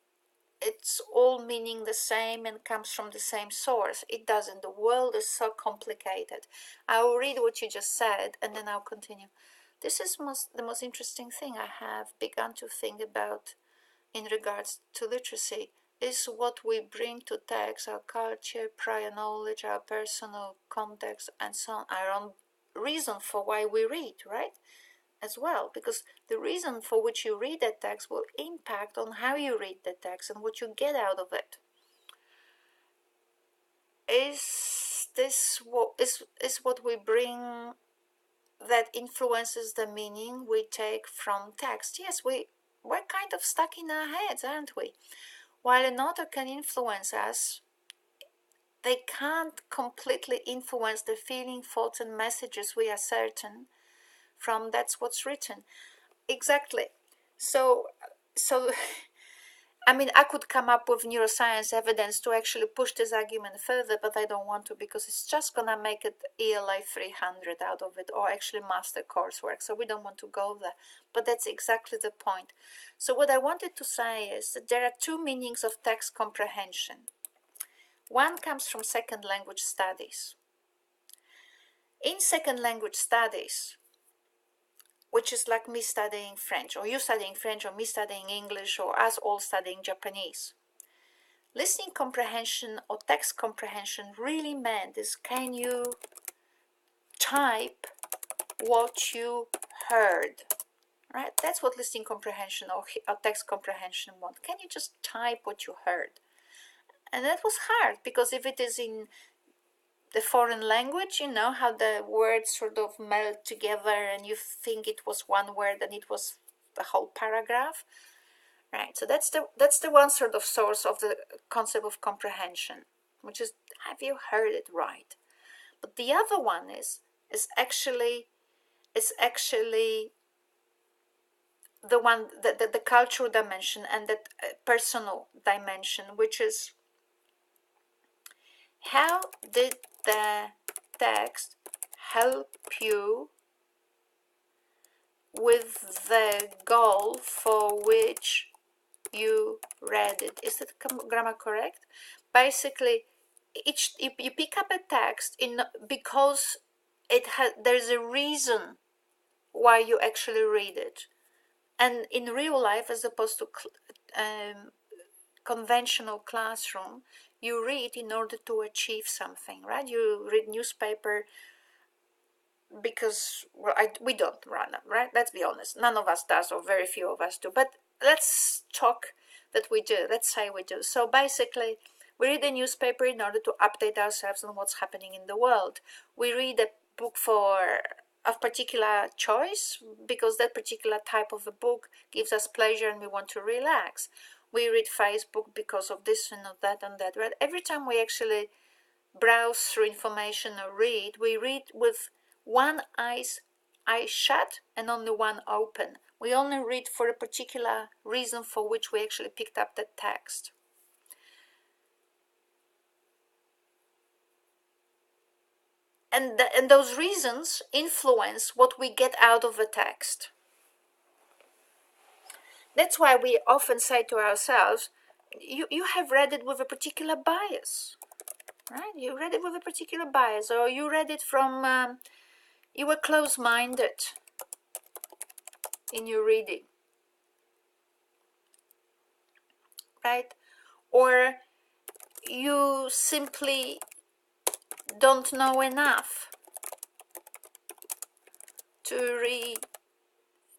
it's all meaning the same and comes from the same source. It doesn't. The world is so complicated. I'll read what you just said and then I'll continue. This is the most interesting thing I have begun to think about in regards to literacy, is what we bring to text, our culture, prior knowledge, our personal context, and so on, our own reason for why we read, right? As well, because the reason for which you read that text will impact on how you read the text and what you get out of it. Is this what we bring that influences the meaning we take from text? Yes, we're kind of stuck in our heads, aren't we? While an author can influence us, they can't completely influence the feeling, thoughts, and messages we are certain from that's what's written. Exactly. So I mean, I could come up with neuroscience evidence to actually push this argument further, but I don't want to, because it's just gonna make it ELA 300 out of it, or actually master coursework. So we don't want to go there. But that's exactly the point. So what I wanted to say is that there are two meanings of text comprehension. One comes from second language studies. In second language studies, which is like me studying French, or you studying French, or me studying English, or us all studying Japanese. Listening comprehension or text comprehension really meant is, can you type what you heard? Right? That's what listening comprehension or text comprehension want. Can you just type what you heard? And that was hard, because if it is in the foreign language, you know how the words sort of meld together and you think it was one word and it was the whole paragraph, right? So that's the one sort of source of the concept of comprehension, which is, have you heard it right? But the other one is actually the one, the cultural dimension and the personal dimension, which is, how did the text help you with the goal for which you read it? Is that grammar correct? Basically, you pick up a text because there's a reason why you actually read it, and in real life, as opposed to conventional classroom, you read in order to achieve something, right? You read newspaper because, well, we don't run them, right? Let's be honest, none of us does, or very few of us do, but let's talk that we do. Let's say we do. So basically, we read a newspaper in order to update ourselves on what's happening in the world. We read a book of particular choice because that particular type of a book gives us pleasure and we want to relax. We read Facebook because of this and of that and that, right? Every time we actually browse through information or read, we read with one eye shut and only one open. We only read for a particular reason for which we actually picked up the text. and those reasons influence what we get out of a text. That's why we often say to ourselves, you have read it with a particular bias, right? You read it with a particular bias, or you read it from, you were close-minded in your reading, right? Or you simply don't know enough to read,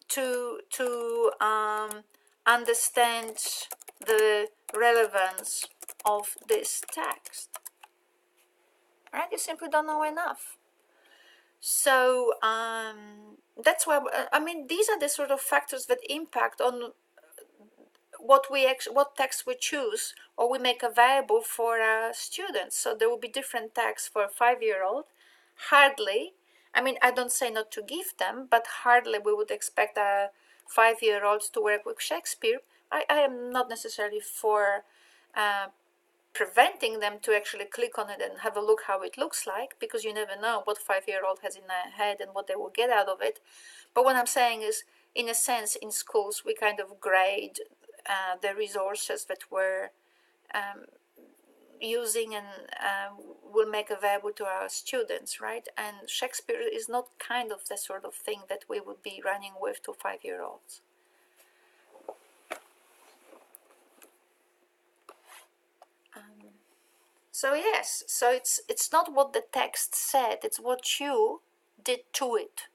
to understand the relevance of this text, right? You simply don't know enough. So that's why, I mean, these are the sort of factors that impact on what text we choose or we make available for our students. So there will be different texts for a 5-year-old. Hardly, I mean, I don't say not to give them, but hardly we would expect a 5-year-olds to work with Shakespeare. I am not necessarily for preventing them to actually click on it and have a look how it looks like, because you never know what 5-year-old has in their head and what they will get out of it. But what I'm saying is, in a sense, in schools we kind of grade the resources that we're using and will make available to our students, right? And Shakespeare is not kind of the sort of thing that we would be running with to 5-year-olds. So yes, so it's not what the text said, it's what you did to it.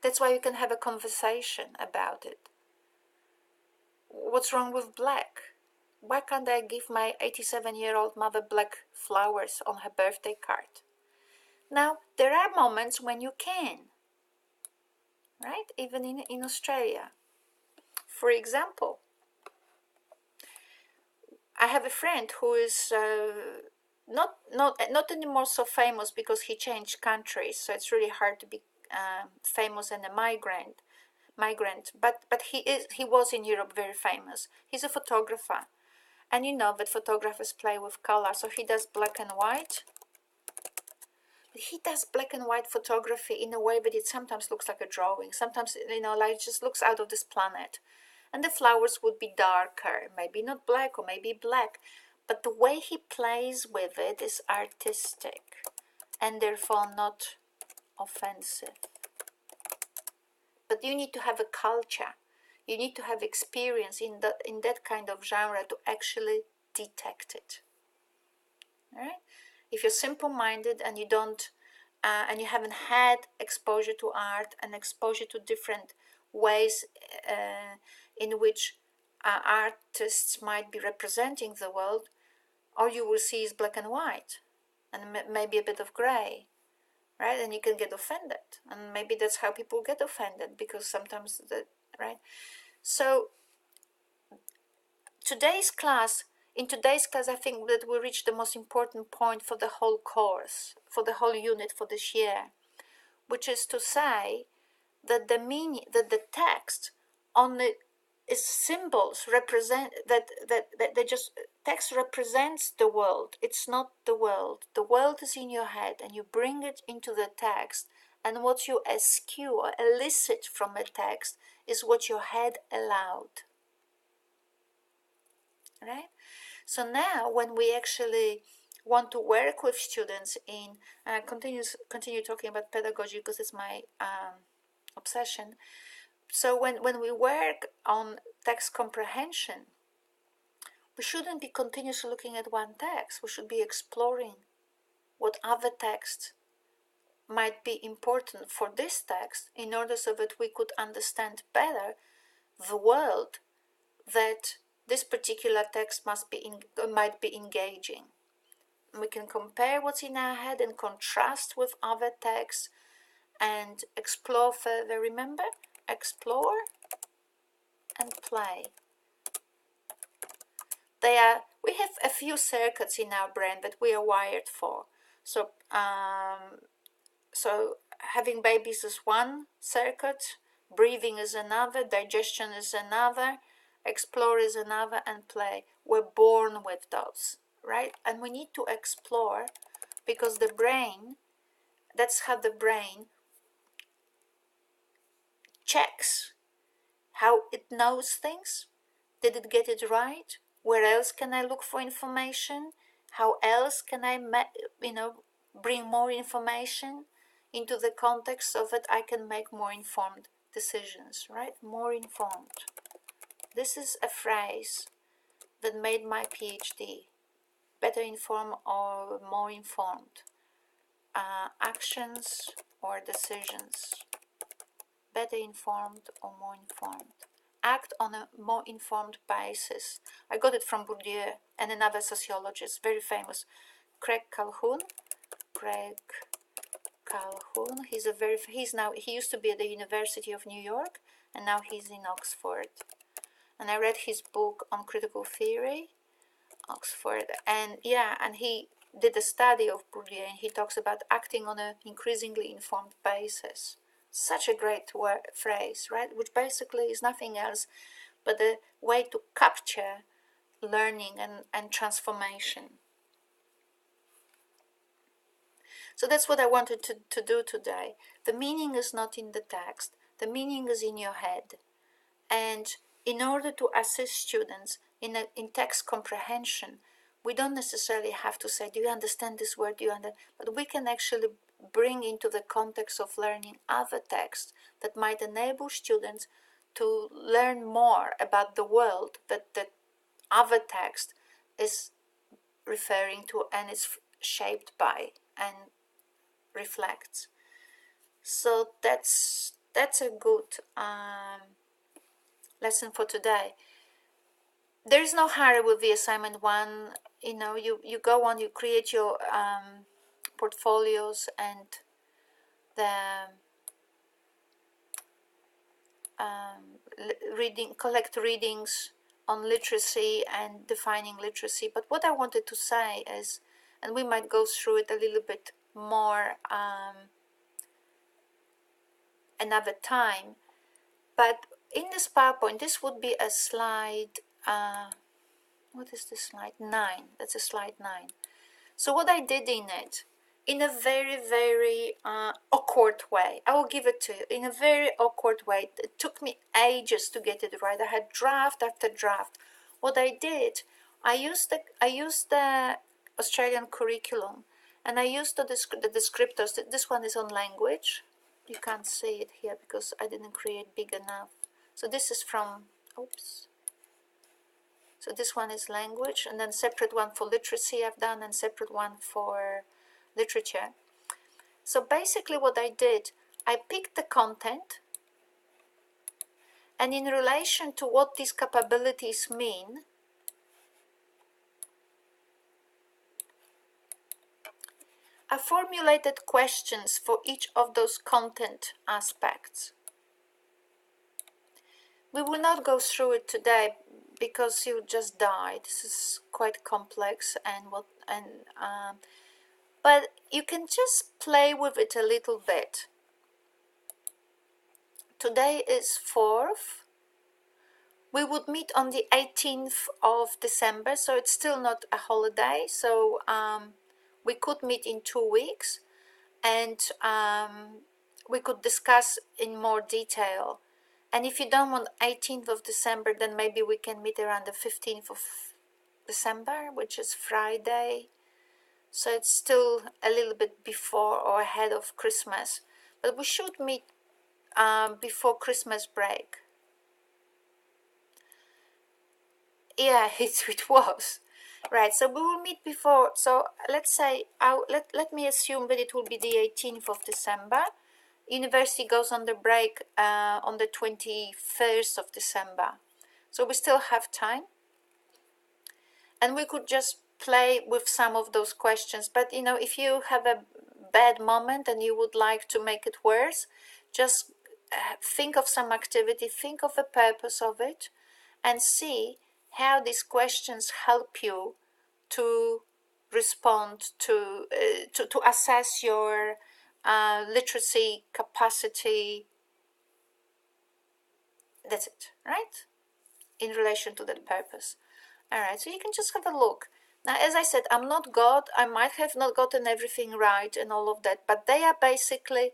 That's why you can have a conversation about it. What's wrong with black? Why can't I give my 87-year-old mother black flowers on her birthday card? Now, there are moments when you can, right? Even in Australia. For example, I have a friend who is not anymore so famous because he changed countries, so it's really hard to be famous and a migrant. But he was in Europe very famous. He's a photographer, and you know that photographers play with color, so he does black and white. But he does black and white photography in a way that it sometimes looks like a drawing. Sometimes, you know, like it just looks out of this planet. And the flowers would be darker, maybe not black or maybe black, but the way he plays with it is artistic and therefore not offensive. But you need to have a culture, you need to have experience in that kind of genre to actually detect it. All right? If you're simple-minded and you don't and you haven't had exposure to art and exposure to different ways in which artists might be representing the world, all you will see is black and white and maybe a bit of gray, right? And you can get offended, and maybe that's how people get offended, because sometimes right? So in today's class, I think that we reached the most important point for the whole course, for the whole unit for this year, which is to say that the text only is symbols, represent that they just, text represents the world. It's not the world. The world is in your head, and you bring it into the text, and what you eschew or elicit from a text is what your head allowed. Right? So now when we actually want to work with students in, and I continue talking about pedagogy because it's my obsession. So when we work on text comprehension, we shouldn't be continuously looking at one text. We should be exploring what other texts might be important for this text in order so that we could understand better the world that this particular text might be engaging. We can compare what's in our head and contrast with other texts and explore further. Remember? Explore and play. We have a few circuits in our brain that we are wired for. So having babies is one circuit, breathing is another, digestion is another, explore is another, and play. We're born with those, right? And we need to explore, because the brain, that's how the brain checks how it knows things. Did it get it right? Where else can I look for information? How else can I, bring more information into the context of it? I can make more informed decisions, right? More informed. This is a phrase that made my PhD. Better informed or more informed. Actions or decisions. Better informed or more informed. Act on a more informed basis. I got it from Bourdieu and another sociologist, very famous, Craig Calhoun. He used to be at the University of New York, and now he's in Oxford. And I read his book on critical theory, Oxford, and he did a study of Bourdieu, and he talks about acting on an increasingly informed basis. Such a great phrase, right? Which basically is nothing else but a way to capture learning and transformation. So that's what I wanted to do today. The meaning is not in the text, the meaning is in your head. And in order to assist students in text comprehension, we don't necessarily have to say, do you understand this word? Do you understand? But we can actually bring into the context of learning other texts that might enable students to learn more about the world that other text is referring to and is shaped by and reflects. So that's a good lesson for today. There is no hurry with the assignment one. You go on, you create your portfolios and the collect readings on literacy and defining literacy. But what I wanted to say is, and we might go through it a little bit more another time, but in this PowerPoint, this would be a slide, what is this slide? 9, that's a slide 9. So what I did in it, in a very, very awkward way, I will give it to you, in a very awkward way. It took me ages to get it right. I had draft after draft. What I did, I used the Australian curriculum, and I used the descriptors. This one is on language. You can't see it here because I didn't create big enough. So this is from, so this one is language, and then separate one for literacy I've done, and separate one for literature. So basically what I did, I picked the content, and in relation to what these capabilities mean, I formulated questions for each of those content aspects. We will not go through it today because you just die. This is quite complex, but you can just play with it a little bit. Today is 4th. We would meet on the 18th of December, so it's still not a holiday. So we could meet in 2 weeks, and we could discuss in more detail. And if you don't want 18th of December, then maybe we can meet around the 15th of December, which is Friday. So it's still a little bit before or ahead of Christmas. But we should meet before Christmas break. Yeah, it was. Right, so we will meet before. So let's say, let me assume that it will be the 18th of December. University goes on the break on the 21st of December. So we still have time. And we could just play with some of those questions. But, if you have a bad moment and you would like to make it worse, just think of some activity, think of the purpose of it, and see how these questions help you to respond to assess your literacy capacity That's it, right? In relation to that purpose. All right, so you can just have a look. Now, as I said, I'm not God. I might have not gotten everything right and all of that, but they are basically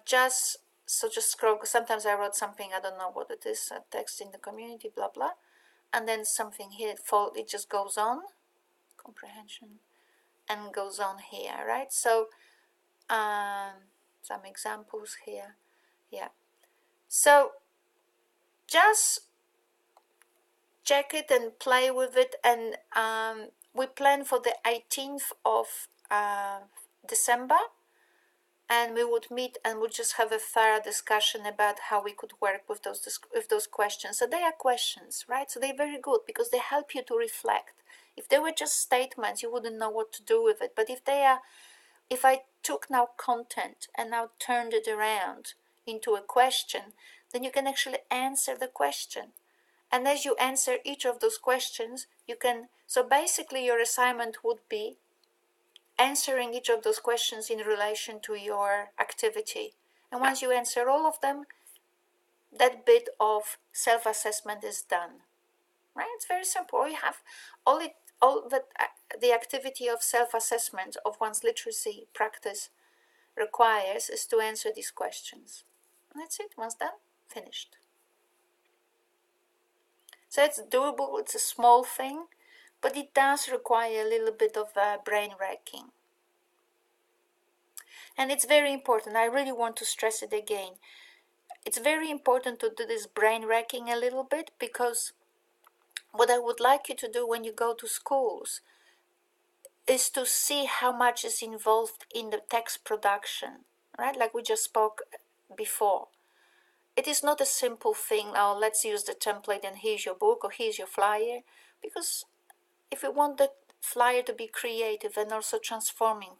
just, so just scroll. Sometimes I wrote something, I don't know what it is, a text in the community, blah, blah. And then something here, it just goes on, comprehension, and goes on here, right? So some examples here. Yeah. So just check it and play with it, and we plan for the 18th of December, and we would meet and we'd just have a thorough discussion about how we could work with those questions. So they are questions, right? So they're very good because they help you to reflect. If they were just statements, you wouldn't know what to do with it. But if I took now content and now turned it around into a question, then you can actually answer the question. And as you answer each of those questions, so basically your assignment would be answering each of those questions in relation to your activity. And once you answer all of them, that bit of self-assessment is done. Right? It's very simple. You have all that the activity of self-assessment of one's literacy practice requires is to answer these questions. And that's it. Once done, finished. So it's doable. It's a small thing, but it does require a little bit of brain racking. And it's very important. I really want to stress it again. It's very important to do this brain racking a little bit, because what I would like you to do when you go to schools is to see how much is involved in the text production, right? Like we just spoke before. It is not a simple thing, oh, let's use the template and here's your book or here's your flyer, because if we want the flyer to be creative and also transforming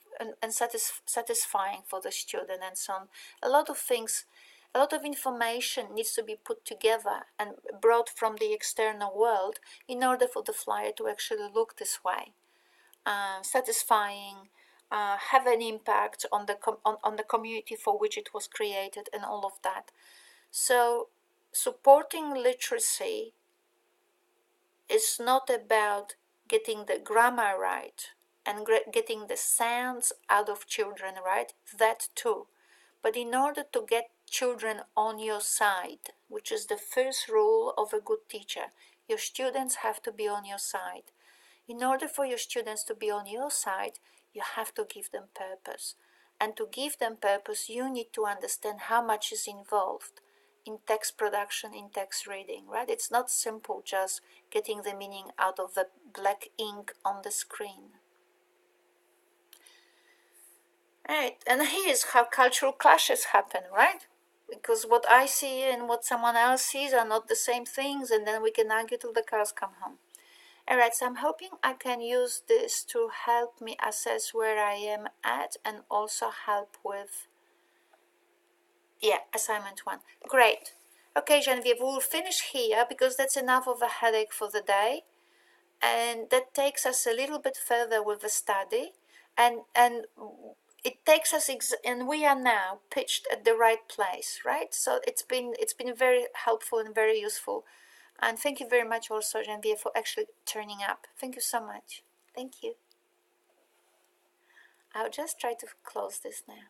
and satisfying for the student and so on, a lot of information needs to be put together and brought from the external world in order for the flyer to actually look this way, satisfying, have an impact on the community for which it was created, and all of that. So supporting literacy is not about getting the grammar right and getting the sounds out of children right, that too. But in order to get children on your side, which is the first rule of a good teacher, your students have to be on your side. In order for your students to be on your side, you have to give them purpose. And to give them purpose, you need to understand how much is involved in text production, in text reading, right? It's not simple just getting the meaning out of the black ink on the screen. Right, and here's how cultural clashes happen, right? Because what I see and what someone else sees are not the same things, and then we can argue till the cows come home. Alright, so I'm hoping I can use this to help me assess where I am at and also help with assignment 1. Great. Okay, Genevieve, we'll finish here because that's enough of a headache for the day. And that takes us a little bit further with the study. And it takes us, and we are now pitched at the right place, right? So it's been very helpful and very useful. And thank you very much also, Genevieve, for actually turning up. Thank you so much. Thank you. I'll just try to close this now.